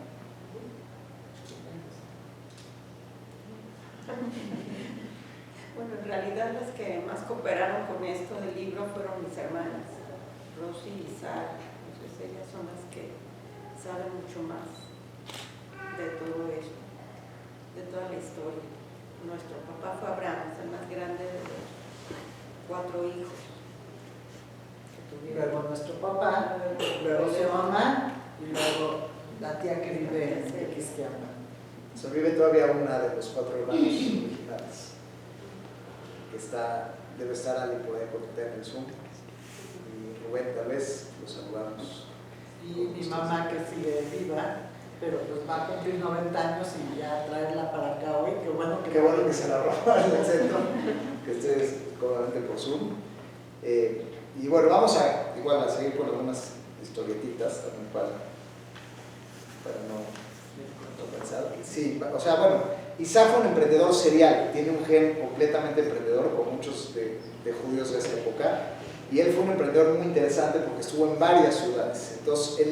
Bueno, en realidad las que más cooperaron con esto del libro fueron mis hermanas, Rosy y Sara. Entonces ellas son las que saben mucho más de todo esto, de toda la historia. Nuestro papá fue Abraham, el más grande de los 4 hijos. Luego nuestro papá, luego su mamá, y luego la tía que vive en Quisquiamba. Sobrevive todavía una de los 4 hermanos originales, que debe estar Ali por ahí por en el Zoom, y Rubén, tal vez los saludamos. Y mi mamá, que sigue viva, pero pues va a cumplir 90 años, y ya traerla para acá hoy, qué bueno que se la roba en el centro, que estés cómodamente por Zoom. Y bueno, vamos a seguir con algunas historietitas también para no pensar. Sí, o sea, bueno, Isaac fue un emprendedor serial, tiene un gen completamente emprendedor, como muchos de judíos de esa época, y él fue un emprendedor muy interesante porque estuvo en varias ciudades. Entonces,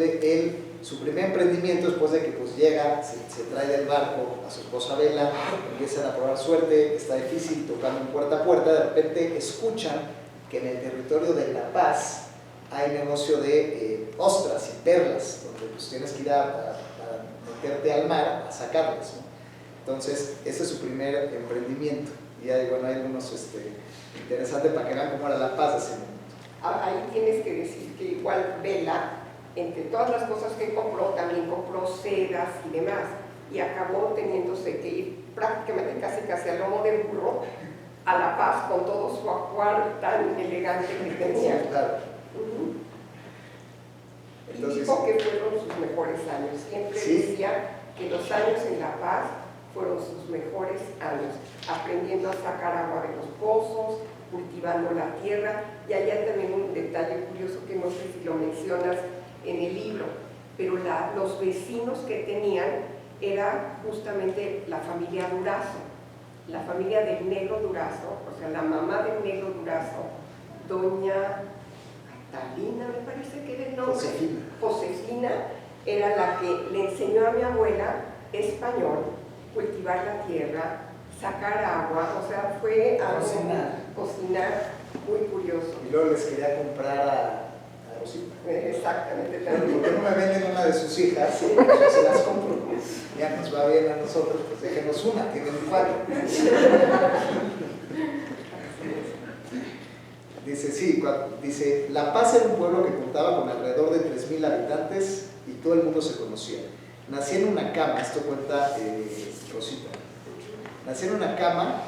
su primer emprendimiento, después de que pues llega, se trae del barco a su esposa Bella, empiezan a probar suerte, está difícil, tocando puerta a puerta, de repente escuchan que en el territorio de La Paz hay negocio de ostras y perlas, donde pues tienes que ir a meterte al mar a sacarlas, ¿no? Entonces, ese es su primer emprendimiento. Y hay, bueno, hay algunos interesantes para que vean cómo era La Paz de ese momento. Ahí tienes que decir que igual Bella, entre todas las cosas que compró, también compró sedas y demás. y acabó teniéndose que ir prácticamente casi al lomo del burro a La Paz con todo su ajuar tan elegante que tenía. Claro. Y Entonces, dijo que fueron sus mejores años. Siempre ¿sí? decía que los años en La Paz fueron sus mejores años, aprendiendo a sacar agua de los pozos, cultivando la tierra. Y allá también un detalle curioso que no sé si lo mencionas en el libro, pero los vecinos que tenían era justamente la familia Durazo, la familia del Negro Durazo, o sea, la mamá del Negro Durazo, doña Catalina, me parece que era el nombre. Josefina era la que le enseñó a mi abuela español, cultivar la tierra, sacar agua, o sea, fue algo cocinar muy curioso. Y luego les quería comprar a Rosita. Exactamente. Pero ¿por qué no me venden una de sus hijas? Yo se las compro. Ya nos va bien a nosotros, pues déjenos una, tienen 4. Dice, sí, dice, La Paz era un pueblo que contaba con alrededor de 3,000 habitantes y todo el mundo se conocía. Nací en una cama, esto cuenta Rosita. Nací en una cama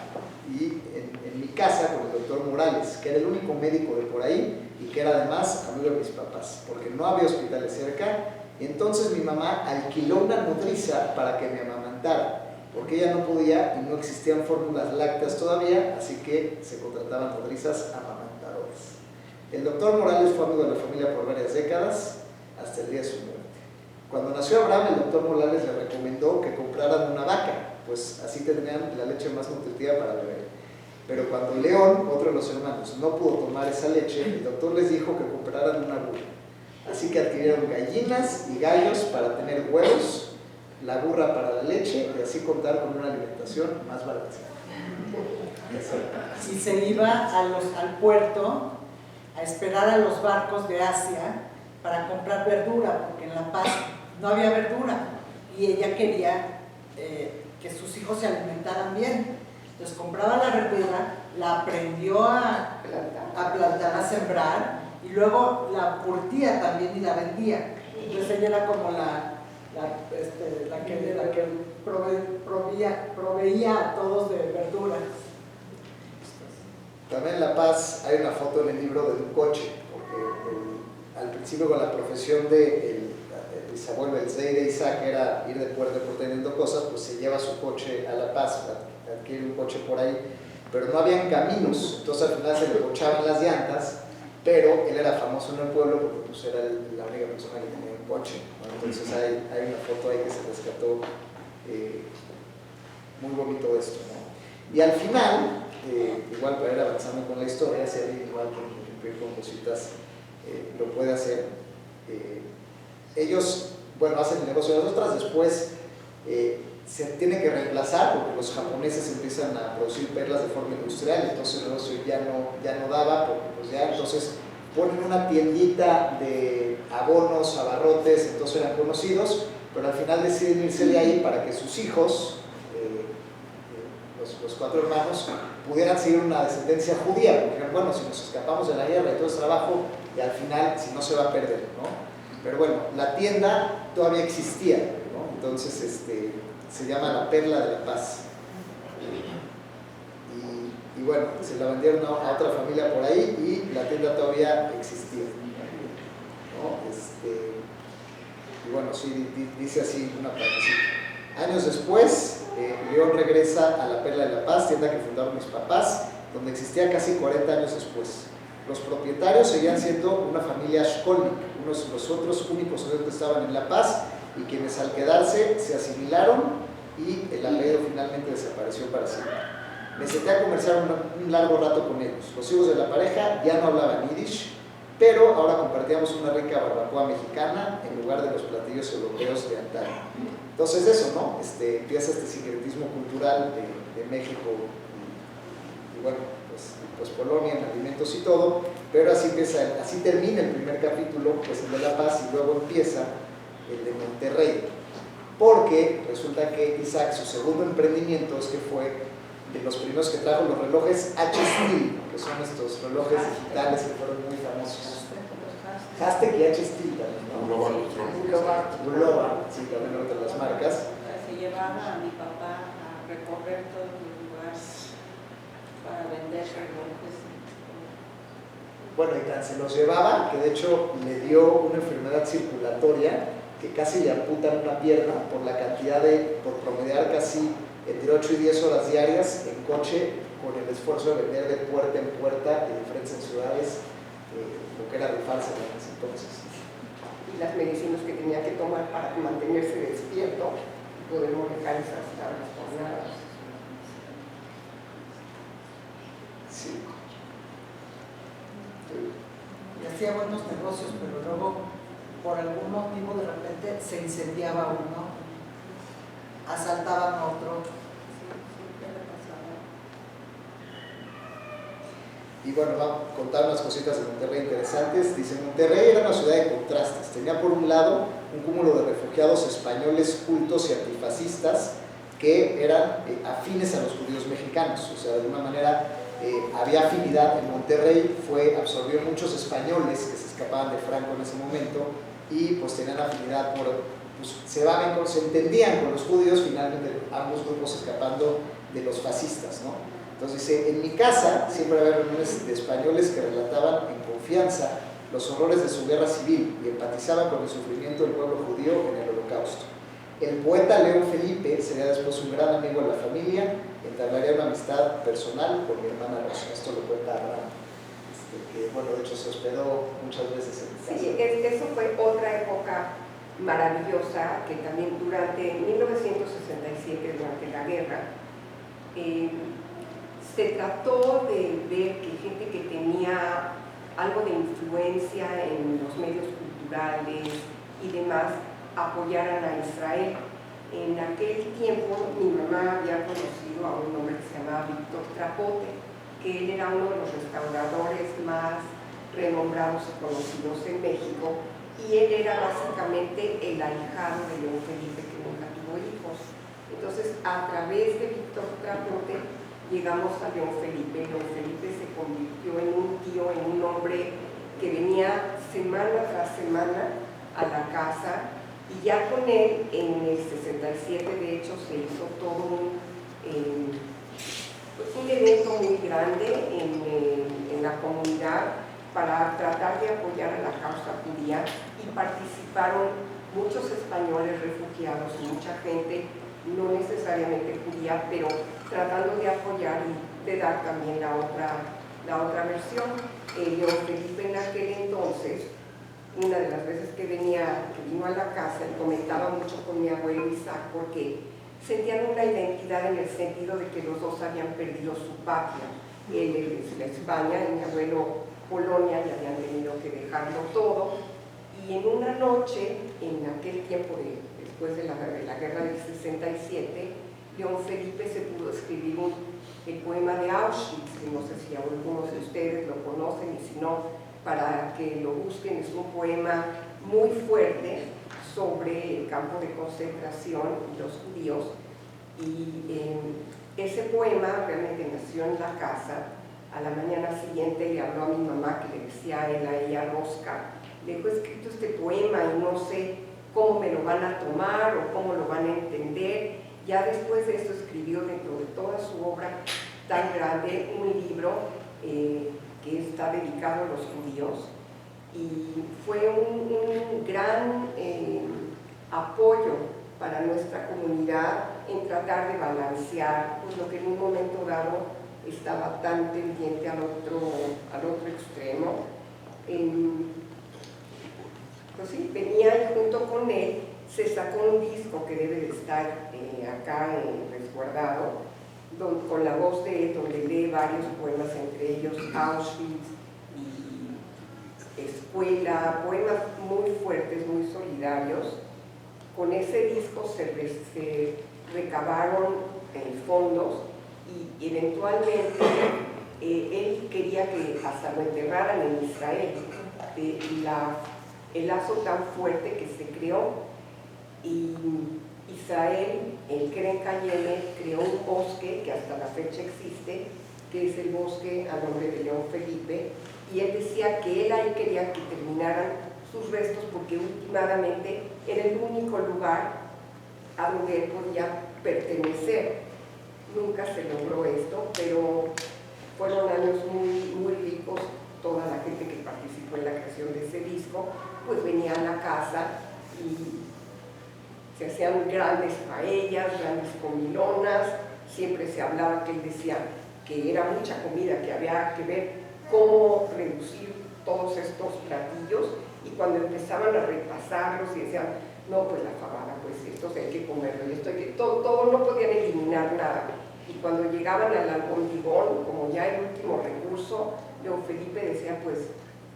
y en mi casa con el doctor Morales, que era el único médico de por ahí y que era además amigo de mis papás, porque no había hospitales cerca. Y entonces mi mamá alquiló una nodriza para que me amamantara, porque ella no podía y no existían fórmulas lácteas todavía, así que se contrataban nodrizas amamantadoras. El doctor Morales fue amigo de la familia por varias décadas, hasta el día de su muerte. Cuando nació Abraham, el doctor Morales le recomendó que compraran una vaca, pues así tendrían la leche más nutritiva para beber. Pero cuando León, otro de los hermanos, no pudo tomar esa leche, el doctor les dijo que compraran una burra. Así que adquirieron gallinas y gallos para tener huevos, la burra para la leche y así contar con una alimentación más barata. Y se iba al puerto a esperar a los barcos de Asia para comprar verdura, porque en La Paz no había verdura y ella quería que sus hijos se alimentaran bien. Entonces compraba la verdura, la aprendió a plantar, a sembrar, y luego la curtía también y la vendía. Entonces ella era como la que proveía a todos de verduras. También en La Paz hay una foto en el libro de un coche, porque al principio con la profesión de el bisabuelo, el Zei de Isaac, era ir de puerta en puerta teniendo cosas, pues se lleva su coche a La Paz, adquiere un coche por ahí, pero no habían caminos, entonces al final se le bochaban las llantas, pero él era famoso en el pueblo porque pues era la única persona que tenía un coche, ¿no? Entonces hay una foto ahí que se rescató, muy bonito esto, ¿no? Y al final, igual para ir avanzando con la historia, si alguien igual con cositas lo puede hacer, ellos, bueno, hacen el negocio de las ostras, después se tiene que reemplazar porque los japoneses empiezan a producir perlas de forma industrial, entonces el negocio ya no daba, porque pues ya entonces ponen una tiendita de abonos, abarrotes, entonces eran conocidos, pero al final deciden irse de ahí para que sus hijos, los 4 hermanos, pudieran seguir una descendencia judía, porque bueno, si nos escapamos de la guerra y todo ese trabajo, y al final si no se va a perder, ¿no? Pero bueno, la tienda todavía existía, ¿no? Entonces se llama La Perla de La Paz. Y bueno, se la vendieron a otra familia por ahí y la tienda todavía existía, ¿no? Y bueno, sí, dice así una partecita. Años después, León regresa a La Perla de La Paz, tienda que fundaron mis papás, donde existía casi 40 años después. Los propietarios seguían siendo una familia Shkolnik, los otros únicos que estaban en La Paz, y quienes al quedarse se asimilaron y el apellido finalmente desapareció para siempre. Me senté a conversar un largo rato con ellos. Los hijos de la pareja ya no hablaban yiddish, pero ahora compartíamos una rica barbacoa mexicana en lugar de los platillos europeos de antaño. Entonces eso, ¿no? Empieza este sincretismo cultural de México y bueno, pues Polonia en alimentos y todo, pero así termina el primer capítulo, que es el de La Paz, y luego empieza el de Monterrey, porque resulta que Isaac, su segundo emprendimiento es que fue de los primeros que trajo los relojes H-Steel, que son estos relojes digitales que fueron muy famosos. Hastek y H-Steel también, ¿no? Global. Bulova, sí, también otra de las marcas. llevaba a mi papá a recorrer todos los lugares para vender relojes. Bueno, y tan se los llevaba que de hecho le dio una enfermedad circulatoria que casi le amputan una pierna por la cantidad por promediar casi entre 8 y 10 horas diarias en coche con el esfuerzo de vender de puerta en puerta en diferentes ciudades, lo que era rifarse en ese entonces. Y las medicinas que tenía que tomar para mantenerse despierto y poder manejar esas largas jornadas. Sí. Y hacía buenos negocios, pero luego por algún motivo de repente se incendiaba uno, asaltaban a otro. Y bueno, vamos a contar unas cositas de Monterrey interesantes. Dice, Monterrey era una ciudad de contrastes. Tenía por un lado un cúmulo de refugiados españoles cultos y antifascistas que eran afines a los judíos mexicanos. O sea, de alguna manera había afinidad. En Monterrey absorbió muchos españoles que se escapaban de Franco en ese momento y pues tenían afinidad se entendían con los judíos, finalmente ambos grupos escapando de los fascistas, ¿no? Entonces dice, en mi casa siempre había reuniones de españoles que relataban en confianza los horrores de su guerra civil y empatizaban con el sufrimiento del pueblo judío en el Holocausto. El poeta León Felipe sería después un gran amigo de la familia, entablaría una amistad personal con mi hermana Rosa. Esto lo cuenta Abraham, que bueno, de hecho se hospedó muchas veces en mi casa. Sí, eso fue otra época maravillosa que también durante 1967, durante la guerra, se trató de ver que gente que tenía algo de influencia en los medios culturales y demás apoyaran a Israel. En aquel tiempo mi mamá había conocido a un hombre que se llamaba Víctor Trapote, que él era uno de los restauradores más renombrados y conocidos en México, y él era básicamente el ahijado de León Felipe, que nunca tuvo hijos. Entonces, a través de Víctor Trapote llegamos a León Felipe. León Felipe se convirtió en un tío, en un hombre que venía semana tras semana a la casa, y ya con él en el 67 de hecho se hizo todo un evento muy grande en la comunidad para tratar de apoyar a la causa judía, y participaron muchos españoles refugiados y mucha gente no necesariamente judía, pero tratando de apoyar y de dar también la otra versión. León Felipe en aquel entonces, una de las veces que vino a la casa, y comentaba mucho con mi abuelo Isaac, porque sentían una identidad en el sentido de que los dos habían perdido su patria. Él es la España y mi abuelo Polonia, y habían tenido que dejarlo todo. Y en una noche, en aquel tiempo después de la guerra del 67, León Felipe se pudo escribir el poema de Auschwitz, que no sé si algunos de ustedes lo conocen, y si no, para que lo busquen. Es un poema muy fuerte sobre el campo de concentración y los judíos, y ese poema realmente nació en la casa. A la mañana siguiente le habló a mi mamá, que le decía a ella Rosca, le dijo, he escrito este poema y no sé cómo me lo van a tomar o cómo lo van a entender. Ya después de esto escribió, dentro de toda su obra tan grande, un libro que está dedicado a los judíos, y fue un gran apoyo para nuestra comunidad en tratar de balancear pues, lo que en un momento dado estaba tan tendiente al otro extremo. Pues sí, venía, y junto con él se sacó un disco que debe de estar acá resguardado, con la voz de él, donde lee varios poemas, entre ellos Auschwitz y Escuela, poemas muy fuertes, muy solidarios. Con ese disco se recabaron fondos, y eventualmente él quería que hasta lo enterraran en Israel, el lazo tan fuerte que se creó. Y Israel, el Keren Kayeme, creó un bosque que hasta la fecha existe, que es el bosque a nombre de León Felipe, y él decía que él ahí quería que terminaran sus restos, porque últimamente era el único lugar a donde él podía pertenecer. Nunca se logró esto, pero fueron años muy, muy ricos. Toda la gente que participó en la creación de ese disco, pues venía a la casa y se hacían grandes paellas, grandes comilonas. Siempre se hablaba, que él decía que era mucha comida, que había que ver cómo reducir todos estos platillos, y cuando empezaban a repasarlos y decían, no, pues la fabada, pues esto hay que comerlo, y esto hay que, todo, no podían eliminar nada. Y cuando llegaban al albondigón, como ya el último recurso, León Felipe decía, pues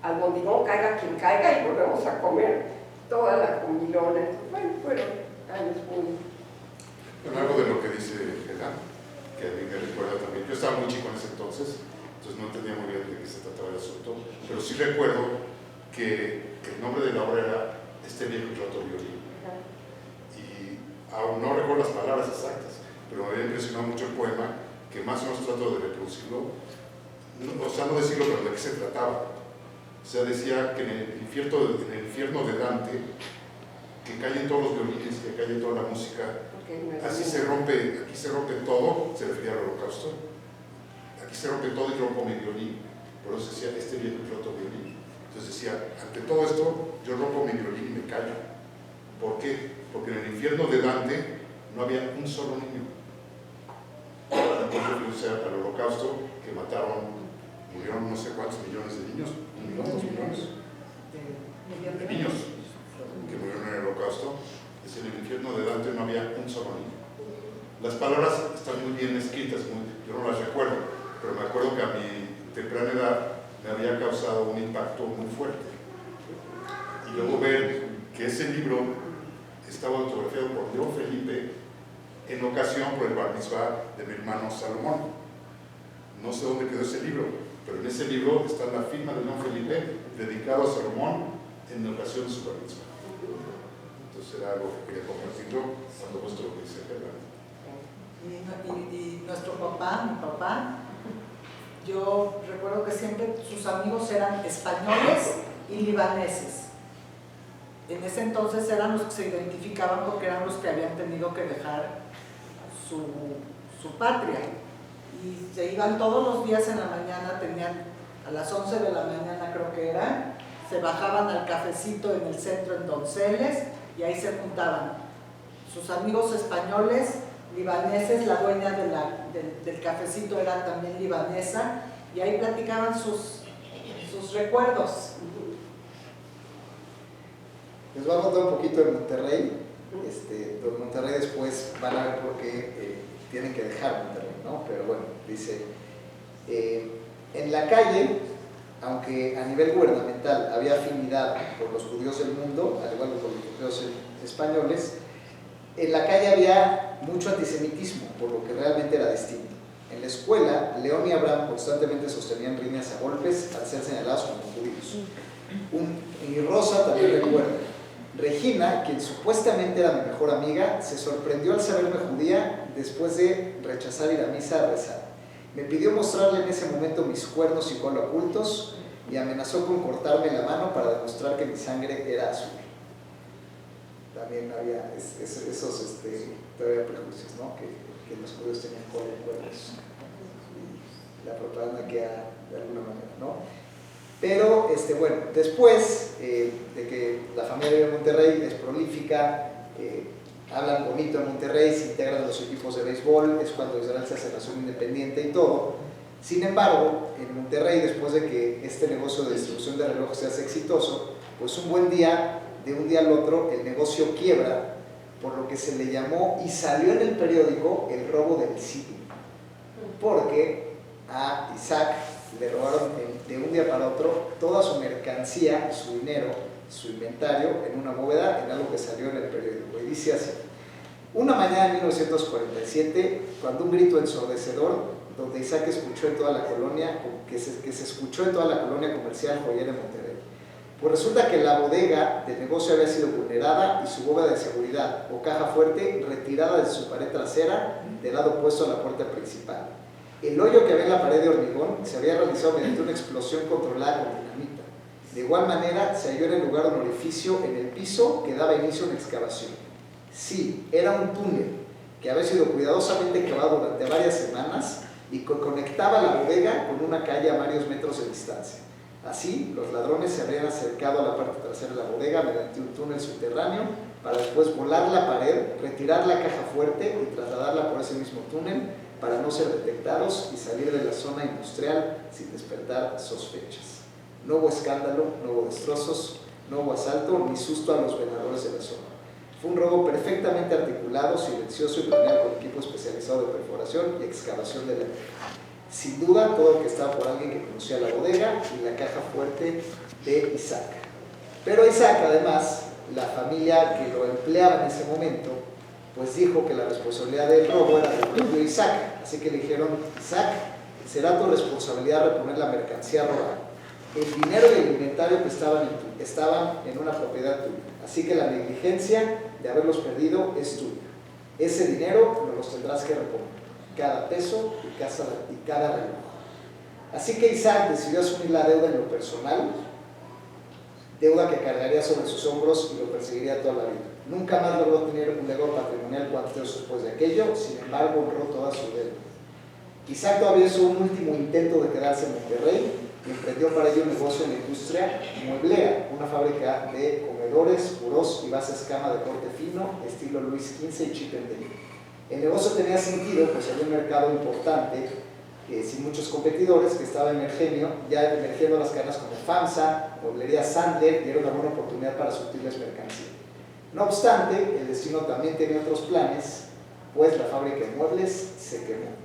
albondigón, caiga quien caiga, y volvemos a comer toda la comilona. Entonces, bueno, fueron años muy... Bueno, algo de lo que dice Gerard, que a mí me recuerda también. Yo estaba muy chico en ese entonces no entendía muy bien de qué se trataba el asunto, pero sí recuerdo que el nombre de la obra era Este viejo y roto violín. Y aún no recuerdo las palabras exactas, pero me había impresionado mucho el poema, que más o menos trato de reproducirlo, o sea, no decirlo, pero de qué se trataba. O sea, decía que en el infierno de Dante, que callen todos los violines, que calle toda la música, así se rompe, aquí se rompe todo, se refería al holocausto, aquí se rompe todo y rompo mi violín, por eso decía este viejo y roto violín. Entonces decía, ante todo esto, yo rompo mi violín y me callo. ¿Por qué? Porque en el infierno de Dante no había un solo niño. Entonces, al holocausto, que murieron no sé cuántos millones de niños, 1 millón, 2 millones de niños que murieron en el holocausto. Es en el infierno de Dante no había un solo niño. Las palabras están muy bien escritas, yo no las recuerdo, pero me acuerdo que a mi temprana edad me había causado un impacto muy fuerte. Y luego ver que ese libro estaba autografiado por León Felipe en ocasión por el bar mitzvah de mi hermano Salomón. No sé dónde quedó ese libro, pero en ese libro está la firma de León Felipe dedicado a Salomón en ocasión de su bar mitzvah. Entonces era algo que quería compartirlo cuando vuestro lo que dice Gerardo. Y nuestro papá, mi papá, yo recuerdo que siempre sus amigos eran españoles y libaneses. En ese entonces eran los que se identificaban porque eran los que habían tenido que dejar su patria. Y se iban todos los días en la mañana, tenían a las 11 de la mañana creo que era, se bajaban al cafecito en el centro en Donceles y ahí se juntaban sus amigos españoles, libaneses, la dueña del cafecito era también libanesa, y ahí platicaban sus recuerdos. Les voy a contar un poquito de Monterrey. De Monterrey después van a ver por qué tienen que dejar Monterrey, ¿no? Pero bueno, dice, en la calle, aunque a nivel gubernamental había afinidad por los judíos del mundo, al igual que por los judíos españoles, en la calle había mucho antisemitismo, por lo que realmente era distinto. En la escuela, León y Abraham constantemente sostenían riñas a golpes al ser señalados como judíos. Y Rosa también recuerda, Regina, quien supuestamente era mi mejor amiga, se sorprendió al saberme judía después de rechazar ir a misa a rezar. Me pidió mostrarle en ese momento mis cuernos y cola ocultos y amenazó con cortarme la mano para demostrar que mi sangre era azul. También había esos todavía prejuicios, ¿no? Que los judíos tenían cola y cuernos. Y la propaganda queda de alguna manera, ¿no? Pero, bueno, después de que la familia vive en Monterrey, es prolífica, hablan bonito en Monterrey, se integran a los equipos de béisbol, es cuando Israel se hace nación independiente y todo. Sin embargo, en Monterrey, después de que este negocio de distribución de relojes se hace exitoso, pues un buen día, de un día al otro, el negocio quiebra, por lo que se le llamó y salió en el periódico el robo del siglo, porque a Isaac le robaron de un día para otro toda su mercancía, su dinero, su inventario en una bóveda, en algo que salió en el periódico. Y dice así: una mañana en 1947, cuando un grito ensordecedor, donde Isaac escuchó en toda la colonia, que se escuchó en toda la colonia comercial joyera en Monterrey. Pues resulta que la bodega del negocio había sido vulnerada y su bóveda de seguridad o caja fuerte retirada de su pared trasera del lado opuesto a la puerta principal. El hoyo que había en la pared de hormigón se había realizado mediante una explosión controlada con dinamita. De igual manera, se halló en el lugar un orificio en el piso que daba inicio a una excavación. Sí, era un túnel que había sido cuidadosamente cavado durante varias semanas y que conectaba la bodega con una calle a varios metros de distancia. Así, los ladrones se habrían acercado a la parte trasera de la bodega mediante un túnel subterráneo para después volar la pared, retirar la caja fuerte y trasladarla por ese mismo túnel para no ser detectados y salir de la zona industrial sin despertar sospechas. No hubo escándalo, no hubo destrozos, no hubo asalto ni susto a los veladores de la zona. Fue un robo perfectamente articulado, silencioso y planeado por equipo especializado de perforación y excavación de la tierra. Sin duda, todo orquestado por alguien que conocía la bodega y la caja fuerte de Isaac. Pero Isaac, además, la familia que lo empleaba en ese momento, pues dijo que la responsabilidad del robo era del propio Isaac. Así que le dijeron: Isaac, será tu responsabilidad reponer la mercancía robada. El dinero y el inventario que estaban en una propiedad tuya. Así que la negligencia de haberlos perdido es tuya. Ese dinero no los tendrás que reponer, cada peso y cada reloj. Así que Isaac decidió asumir la deuda en lo personal, deuda que cargaría sobre sus hombros y lo perseguiría toda la vida. Nunca más logró tener un legado patrimonial cuantioso después de aquello, sin embargo honró toda su deuda. Isaac todavía hizo un último intento de quedarse en Monterrey y emprendió para ello un negocio en la industria mueblera, una fábrica de comedores, burós y bases cama de corte fino, estilo Luis XV y Chip and Dale. El negocio tenía sentido, pues había un mercado importante, sin muchos competidores, que estaba ya emergiendo las cadenas como FAMSA, Mueblería Sandler, y era una buena oportunidad para surtirles mercancía. No obstante, el destino también tenía otros planes, pues la fábrica de muebles se quemó.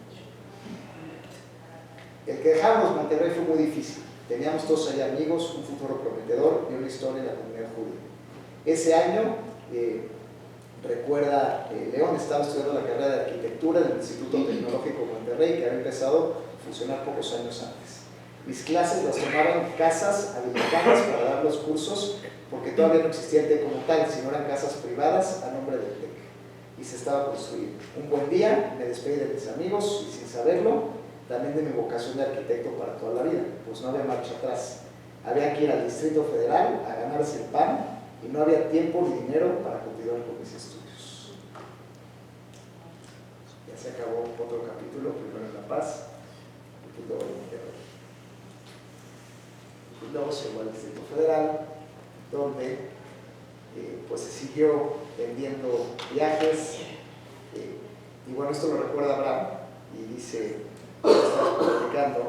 El que dejáramos Monterrey fue muy difícil. Teníamos todos allá amigos, un futuro prometedor y una historia en la comunidad judía. Ese año, recuerda, León estaba estudiando la carrera de arquitectura en el Instituto Tecnológico de Monterrey, que había empezado a funcionar pocos años antes. Mis clases las tomaban en casas habilitadas para dar los cursos, porque todavía no existía el TEC como tal, sino eran casas privadas a nombre del TEC. Y se estaba construyendo. Un buen día me despedí de mis amigos y, sin saberlo, también de mi vocación de arquitecto para toda la vida, pues no había marcha atrás. Había que ir al Distrito Federal a ganarse el pan y no había tiempo ni dinero para continuar con mis estudios. Ya se acabó otro capítulo, primero en La Paz y luego en Monterrey. Y luego se fue al Distrito Federal, donde pues se siguió vendiendo viajes, y bueno, esto lo recuerda Abraham y dice, estaba platicando,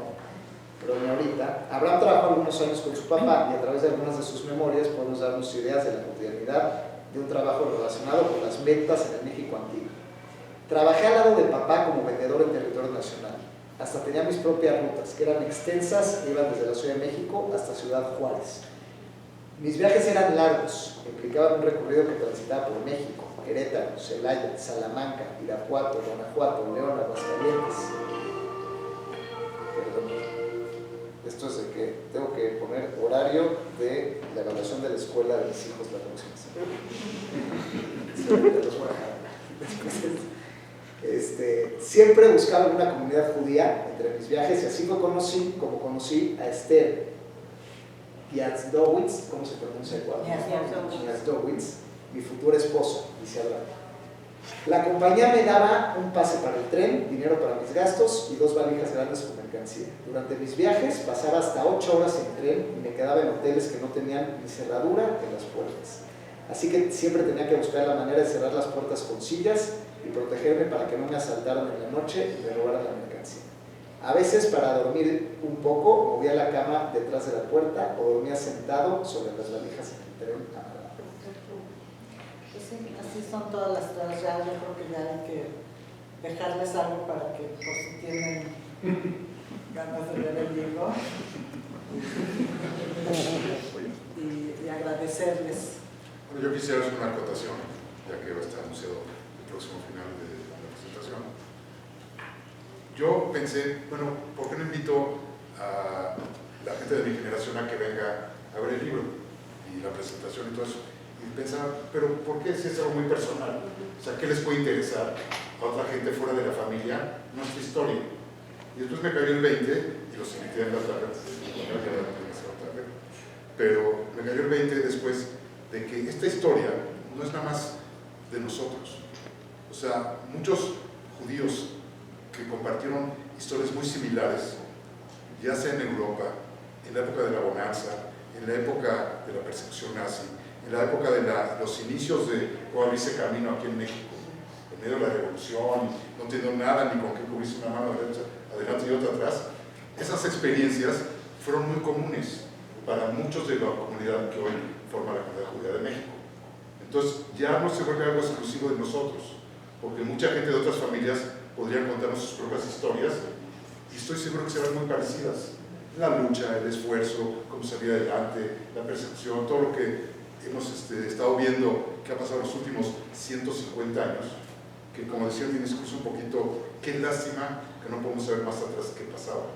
pero ahorita, Abraham trabajó algunos años con su papá y a través de algunas de sus memorias podemos darnos ideas de la cotidianidad de un trabajo relacionado con las ventas en el México antiguo. Trabajé al lado de papá como vendedor en territorio nacional. Hasta tenía mis propias rutas, que eran extensas, iban desde la Ciudad de México hasta Ciudad Juárez. Mis viajes eran largos, implicaban un recorrido que transitaba por México, Querétaro, Celaya, Salamanca, Irapuato, Guanajuato, León, Aguascalientes. Perdón. Esto es de que tengo que poner horario de la evaluación de la escuela de mis hijos la próxima semana. Siempre buscaba una comunidad judía entre mis viajes y así como conocí a Esther Yazdowitz, ¿cómo se pronuncia igual? Yazdowitz, mi futura esposa, dice Abraham. La compañía me daba un pase para el tren, dinero para mis gastos y 2 valijas grandes con mercancía. Durante mis viajes pasaba hasta 8 horas en tren y me quedaba en hoteles que no tenían ni cerradura en las puertas. Así que siempre tenía que buscar la manera de cerrar las puertas con sillas y protegerme para que no me asaltaran en la noche y me robaran la mercancía. A veces, para dormir un poco, movía la cama detrás de la puerta o dormía sentado sobre las valijas en el tren amarrado. Pues sí, así son todas las historias. Ya yo creo que ya hay que dejarles algo para que, por si tienen ganas de leer el libro, y agradecerles. Bueno, yo quisiera hacer una acotación, ya que va a estar anunciado el próximo final de la presentación. Yo pensé, bueno, ¿por qué no invito a la gente de mi generación a que venga a ver el libro y la presentación y todo eso? Y pensaba, pero ¿por qué si es algo muy personal? O sea, ¿qué les puede interesar a otra gente fuera de la familia nuestra historia? Y después me cayó el 20 y los invité a la tarde, pero me cayó el 20 después de que esta historia no es nada más de nosotros. O sea, muchos judíos que compartieron historias muy similares, ya sea en Europa, en la época de la bonanza, en la época de la persecución nazi, en la época de los inicios de cómo abrirse camino aquí en México, en medio de la revolución, no teniendo nada ni con qué cubrirse una mano adelante y otra atrás. Esas experiencias fueron muy comunes para muchos de la comunidad que hoy forma la comunidad judía de México. Entonces ya no se vuelve algo exclusivo de nosotros, porque mucha gente de otras familias podrían contarnos sus propias historias y estoy seguro que serán muy parecidas. La lucha, el esfuerzo, cómo salir adelante, la persecución, todo lo que hemos estado viendo que ha pasado en los últimos 150 años, que como decía en mi discurso un poquito, qué lástima que no podemos saber más atrás qué pasaba.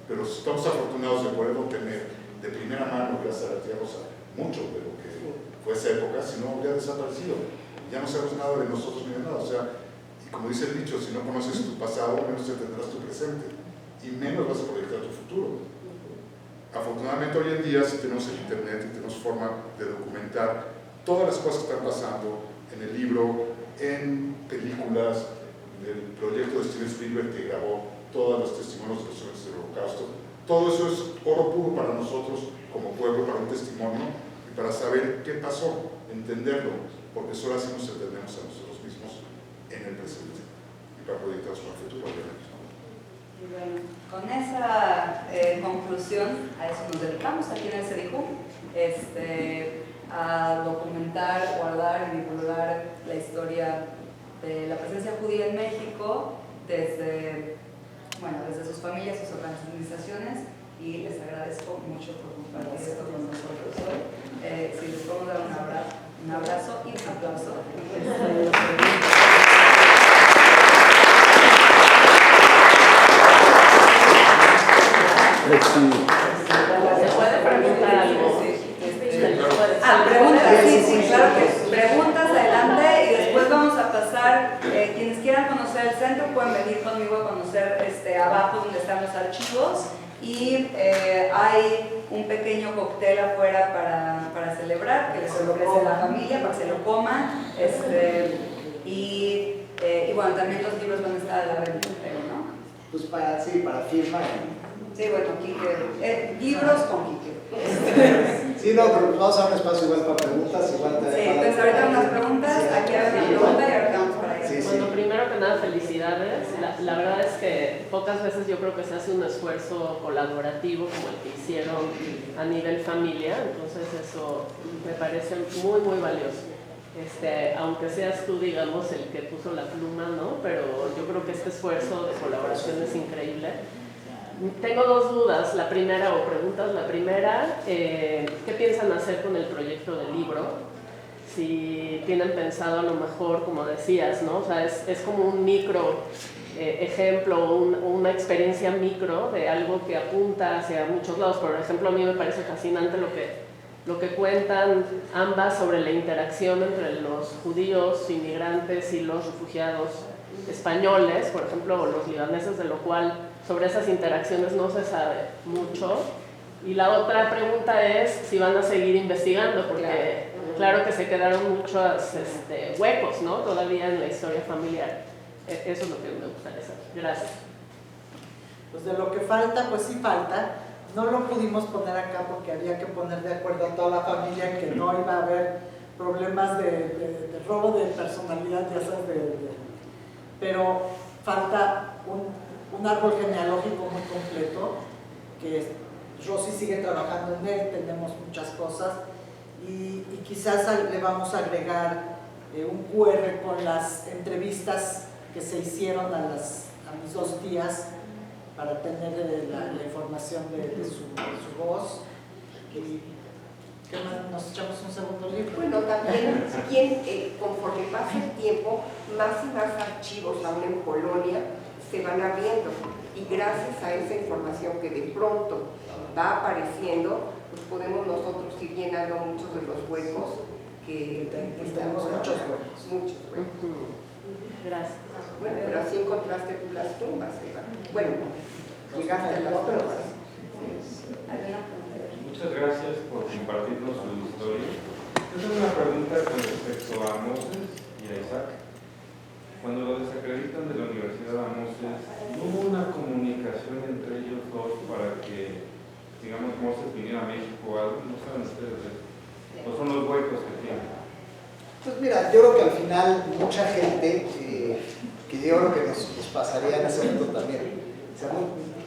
Pero estamos afortunados de poderlo tener de primera mano, gracias a la tía Rosa, mucho de lo que fue esa época, si no habría desaparecido. Ya no sabemos nada de nosotros ni de nada. O sea, y como dice el dicho, si no conoces tu pasado, menos entenderás tu presente y menos vas a proyectar tu futuro. Afortunadamente hoy en día sí tenemos el internet y tenemos forma de documentar todas las cosas que están pasando en el libro, en películas, del proyecto de Steven Spielberg que grabó todos los testimonios de los héroes del Holocausto. Todo eso es oro puro para nosotros como pueblo, para un testimonio y para saber qué pasó, entenderlo, porque solo así nos entendemos a nosotros mismos en el presente y para proyectarnos para el futuro. Y bueno, con esa conclusión, a eso nos dedicamos aquí en el CEDIJU, a documentar, guardar y divulgar la historia de la presencia judía en México desde sus familias, sus organizaciones, y les agradezco mucho por compartir esto con nosotros hoy. Si les podemos dar un abrazo y un aplauso. ¿Se puede preguntar algo? Preguntas, sí, claro que preguntas, adelante, y después vamos a pasar, quienes quieran conocer el centro pueden venir conmigo a conocer abajo donde están los archivos, y hay un pequeño cóctel afuera para celebrar, que les ofrece la familia, para que se lo coman, y bueno, también los libros van a estar a la venta, ¿no? Pues para firma. Sí, bueno, Quique, libros con Quique. Sí, no, pero vamos a dar un espacio igual para preguntas, igual te Sí, entonces ahorita unas preguntas, aquí hay una pregunta y ahorita vamos para allá. Sí, sí. Bueno, primero que nada, felicidades. La verdad es que pocas veces yo creo que se hace un esfuerzo colaborativo como el que hicieron a nivel familia, entonces eso me parece muy, muy valioso. Aunque seas tú, digamos, el que puso la pluma, ¿no? Pero yo creo que este esfuerzo de colaboración es increíble. Tengo dos dudas, la primera, o preguntas. La primera, ¿qué piensan hacer con el proyecto del libro? Si tienen pensado a lo mejor, como decías, ¿no? O sea, es como un micro ejemplo, una experiencia micro de algo que apunta hacia muchos lados. Por ejemplo, a mí me parece fascinante lo que cuentan ambas sobre la interacción entre los judíos inmigrantes y los refugiados españoles, por ejemplo, o los libaneses, de lo cual sobre esas interacciones no se sabe mucho. Y la otra pregunta es si van a seguir investigando, porque claro que se quedaron muchos huecos, ¿no? Todavía en la historia familiar. Eso es lo que me gustaría saber. Gracias. Pues de lo que falta, pues sí falta. No lo pudimos poner acá porque había que poner de acuerdo a toda la familia que no iba a haber problemas de robo de personalidad, ya sabes, pero falta un árbol genealógico muy completo, que Rosy sigue trabajando en él, tenemos muchas cosas, y quizás le vamos a agregar un QR con las entrevistas que se hicieron a mis dos tías, para tener la información de su voz. Y ¿qué más? ¿Nos echamos un segundo libro? Bueno, también conforme pasa el tiempo, más y más archivos aún en Polonia se van abriendo, y gracias a esa información que de pronto va apareciendo, pues podemos nosotros ir llenando muchos de los huecos que tenemos muchos huecos. Muchos huecos. Gracias. Bueno, pero así encontraste tú las tumbas, Eva. Bueno, llegaste a las tumbas. Muchas gracias por compartirnos su historia. Yo tengo una pregunta con respecto a Moses y a Isaac. Cuando lo desacreditan de la Universidad de Moses, ¿no hubo una comunicación entre ellos dos para que, digamos, Moses viniera a México o algo? ¿No saben ustedes de eso? ¿O son los huecos que tienen? Pues mira, yo creo que al final mucha gente, que yo creo que nos pasaría en ese momento también, o sea,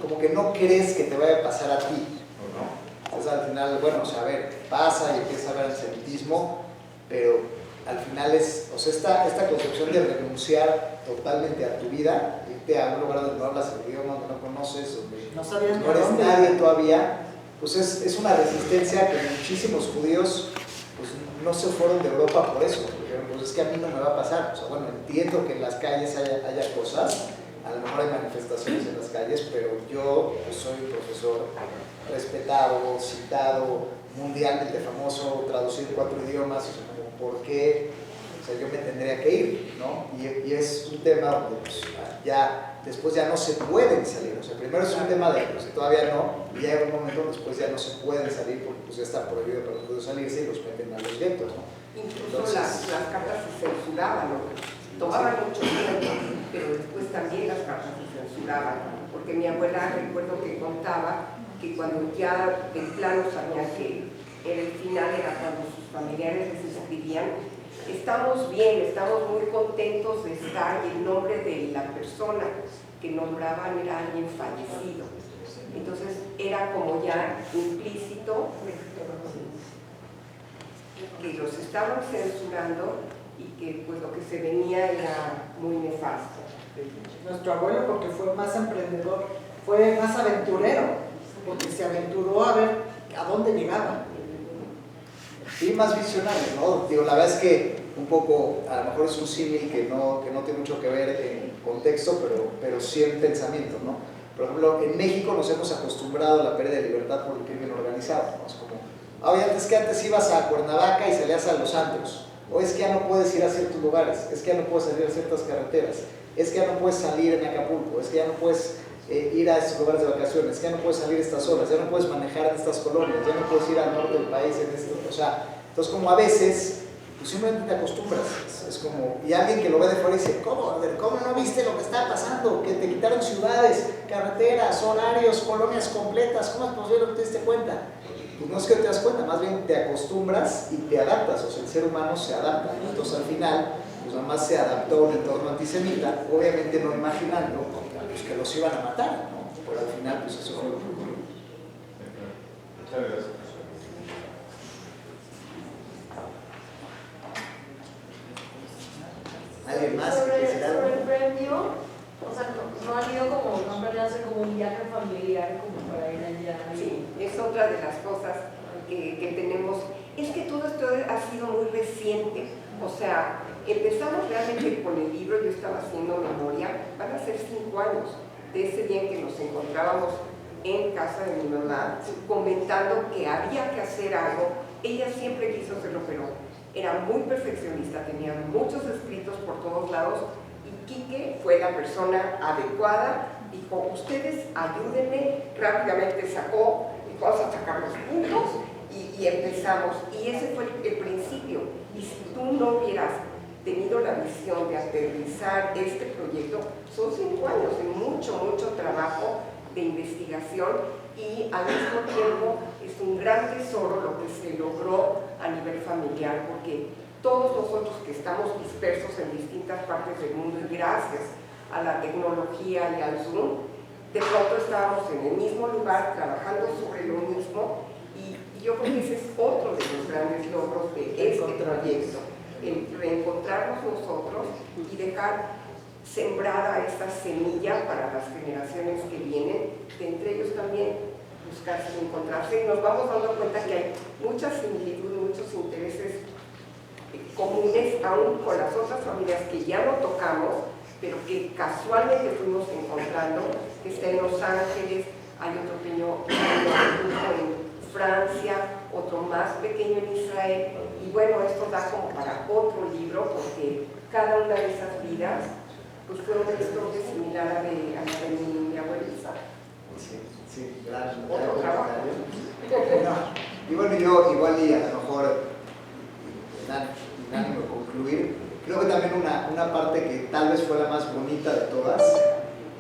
como que no crees que te vaya a pasar a ti, ¿no? Entonces al final, bueno, o sea, a ver, pasa y empieza a haber antisemitismo, pero al final es, o sea, esta concepción de renunciar totalmente a tu vida, irte a un lugar donde no hablas el idioma, donde no conoces, donde No sabías no eres dónde. nadie todavía, pues es una resistencia que muchísimos judíos pues, no se fueron de Europa por eso, porque dijeron, pues es que a mí no me va a pasar. O sea, bueno, entiendo que en las calles haya cosas, a lo mejor hay manifestaciones en las calles, pero yo pues, soy un profesor respetado, citado, mundialmente famoso, traducido en 4 idiomas, o sea, como, ¿por qué? O sea, yo me tendría que ir, ¿no? Y es un tema donde pues, después ya no se pueden salir. O sea, primero es un tema de pues, todavía no, y ya hay un momento después ya no se pueden salir porque pues, ya está prohibido para los judíos salirse y los meten a los guetos, ¿no? Incluso las cartas se censuraban, ¿no? Tomaban mucho tiempo, pero después también las cartas se censuraban, porque mi abuela recuerdo que contaba que cuando ya de plano sabían que era el final, era cuando sus familiares les escribían: estamos bien, estamos muy contentos de estar, y el nombre de la persona que nombraban era alguien fallecido. Entonces era como ya implícito que los estaban censurando y que pues lo que se venía era muy nefasto. Nuestro abuelo, porque fue más emprendedor, fue más aventurero, porque se aventuró a ver a dónde llegaba. Sí, más visionario, ¿no? Digo, la verdad es que un poco, a lo mejor es un símil que no tiene mucho que ver en contexto, pero sí en pensamiento, ¿no? Por ejemplo, en México nos hemos acostumbrado a la pérdida de libertad por el crimen organizado, ¿no? Es como, oye, antes ibas a Cuernavaca y salías a los antros, o es que ya no puedes ir a ciertos lugares, es que ya no puedes salir a ciertas carreteras, es que ya no puedes salir en Acapulco, es que ya no puedes ir a estos lugares de vacaciones, ya no puedes salir a estas horas, ya no puedes manejar en estas colonias, ya no puedes ir al norte del país en esto, o sea, entonces como a veces, pues simplemente te acostumbras, es como, y alguien que lo ve de fuera dice, ¿cómo? A ver, ¿cómo no viste lo que está pasando? Que te quitaron ciudades, carreteras, horarios, colonias completas, ¿cómo es posible que te diste cuenta? Pues no es que te das cuenta, más bien te acostumbras y te adaptas, o sea, el ser humano se adapta, ¿no? Entonces al final, pues nada más se adaptó a un entorno antisemita, obviamente no imaginando pues, que los iban a matar, ¿no? Pero al final, pues eso fue lo que ocurrió. Muchas gracias. ¿Alguien más? Sobre el premio, o sea, no han ido como, no han planeado hacer como un viaje familiar como para ir allá. Sí, es otra de las cosas que tenemos. Es que todo esto ha sido muy reciente. O sea, empezamos realmente con el libro, yo estaba haciendo memoria, van a ser 5 años de ese día en que nos encontrábamos en casa de mi mamá, comentando que había que hacer algo. Ella siempre quiso hacerlo, pero era muy perfeccionista, tenía muchos escritos por todos lados, y Quique fue la persona adecuada. Dijo, ustedes ayúdenme, rápidamente sacó, y vamos a sacar los puntos, y empezamos. Y ese fue el principio. Y si tú no hubieras tenido la visión de aterrizar este proyecto, son 5 años de mucho, mucho trabajo de investigación, y al mismo tiempo es un gran tesoro lo que se logró a nivel familiar, porque todos nosotros que estamos dispersos en distintas partes del mundo, y gracias a la tecnología y al Zoom, de pronto estábamos en el mismo lugar trabajando sobre lo mismo, y yo creo que ese es otro de los grandes logros de este proyecto, el reencontrarnos nosotros y dejar sembrada esta semilla para las generaciones que vienen, de entre ellos también buscarse y encontrarse, y nos vamos dando cuenta que hay muchas similitudes, muchos intereses comunes, aún con las otras familias que ya no tocamos, pero que casualmente fuimos encontrando, que está en Los Ángeles, hay otro pequeño grupo en Francia, otro más pequeño en Israel, y bueno, esto da como para otro libro, porque cada una de esas vidas pues fue una historia similar a la de mi abuelita. Sí, gran Otro trabajo. Y bueno, yo igual y a lo mejor, en ánimo de concluir, creo que también una parte que tal vez fue la más bonita de todas.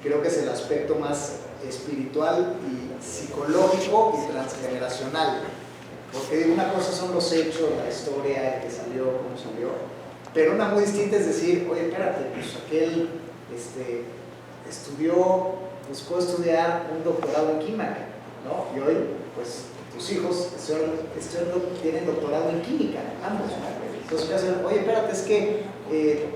Creo que es el aspecto más espiritual y psicológico y transgeneracional. Porque una cosa son los hechos, la historia, el que salió, cómo salió, pero una muy distinta es decir, oye, espérate, pues aquel buscó estudiar un doctorado en química, ¿no? Y hoy, pues, tus hijos tienen doctorado en química, ambos, ¿no? Entonces, oye, espérate, es que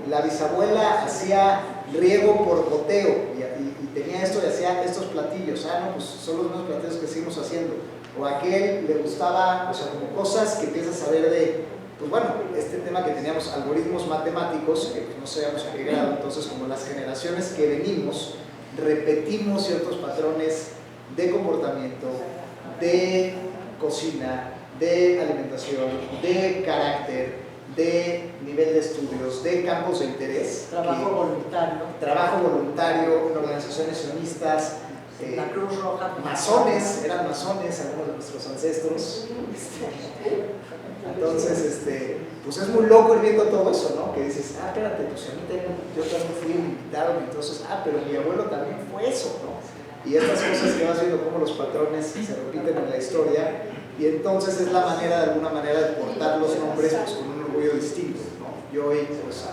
la bisabuela hacía riego por goteo y tenía esto y hacía estos platillos. No, pues son los mismos platillos que seguimos haciendo. O a aquel le gustaba, o sea, como cosas que empiezas a ver de, pues bueno, este tema que teníamos, algoritmos matemáticos, que no sabíamos a qué grado, entonces como las generaciones que venimos, repetimos ciertos patrones de comportamiento, de cocina, de alimentación, de carácter, de nivel de estudios, de campos de interés. Trabajo voluntario en organizaciones sionistas. La Cruz Roja. Eran masones algunos de nuestros ancestros. Entonces, pues es muy loco ir viendo todo eso, ¿no? Que dices, espérate, pues a mí yo también fui invitado, entonces, pero mi abuelo también fue eso, ¿no? Y estas cosas que vas viendo cómo los patrones se repiten en la historia, y entonces es la manera, de alguna manera, de portar los nombres pues, con un orgullo distinto, ¿no? Yo hoy, pues,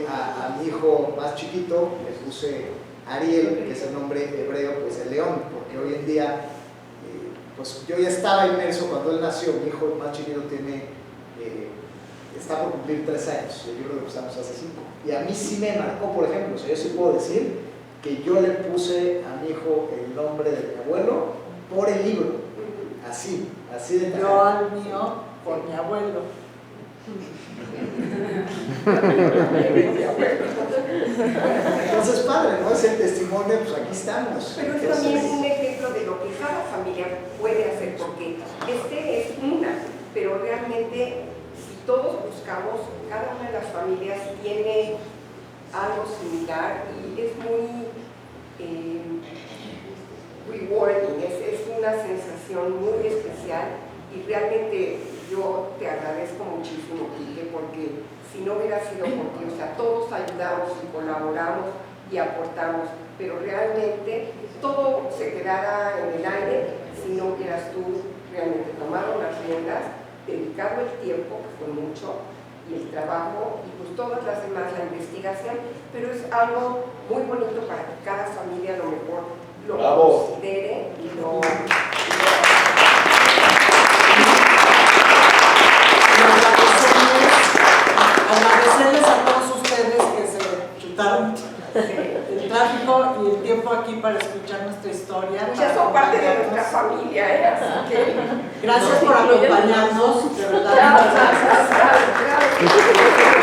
a mi hijo más chiquito le puse Ariel, que es el nombre hebreo, pues el león, porque hoy en día, pues yo ya estaba inmerso cuando él nació. Mi hijo más chiquito está por cumplir 3 años, el libro lo empezamos hace 5, y a mí sí me marcó, por ejemplo, o sea, yo sí puedo decir que yo le puse a mi hijo el nombre de mi abuelo por el libro, así de tal. Yo al mío por mi abuelo. Entonces, padre, ¿no? Es el testimonio, pues aquí estamos. Pero es también un ejemplo de lo que cada familia puede hacer, porque es una, pero realmente si todos buscamos, cada una de las familias tiene algo similar y es muy rewarding, es una sensación muy especial y realmente yo te agradezco muchísimo, Quique, porque si no hubiera sido por ti, o sea, todos ayudamos y colaboramos y aportamos, pero realmente todo se quedara en el aire si no hubieras tú realmente tomado las riendas, dedicado el tiempo, que fue mucho, y el trabajo, y pues todas las demás, la investigación, pero es algo muy bonito para que cada familia a lo mejor lo considere y lo agradecerles a todos ustedes que se chutaron el tráfico y el tiempo aquí para escuchar nuestra historia. ya son parte de nuestra familia, así que gracias por acompañarnos, de verdad. Gracias.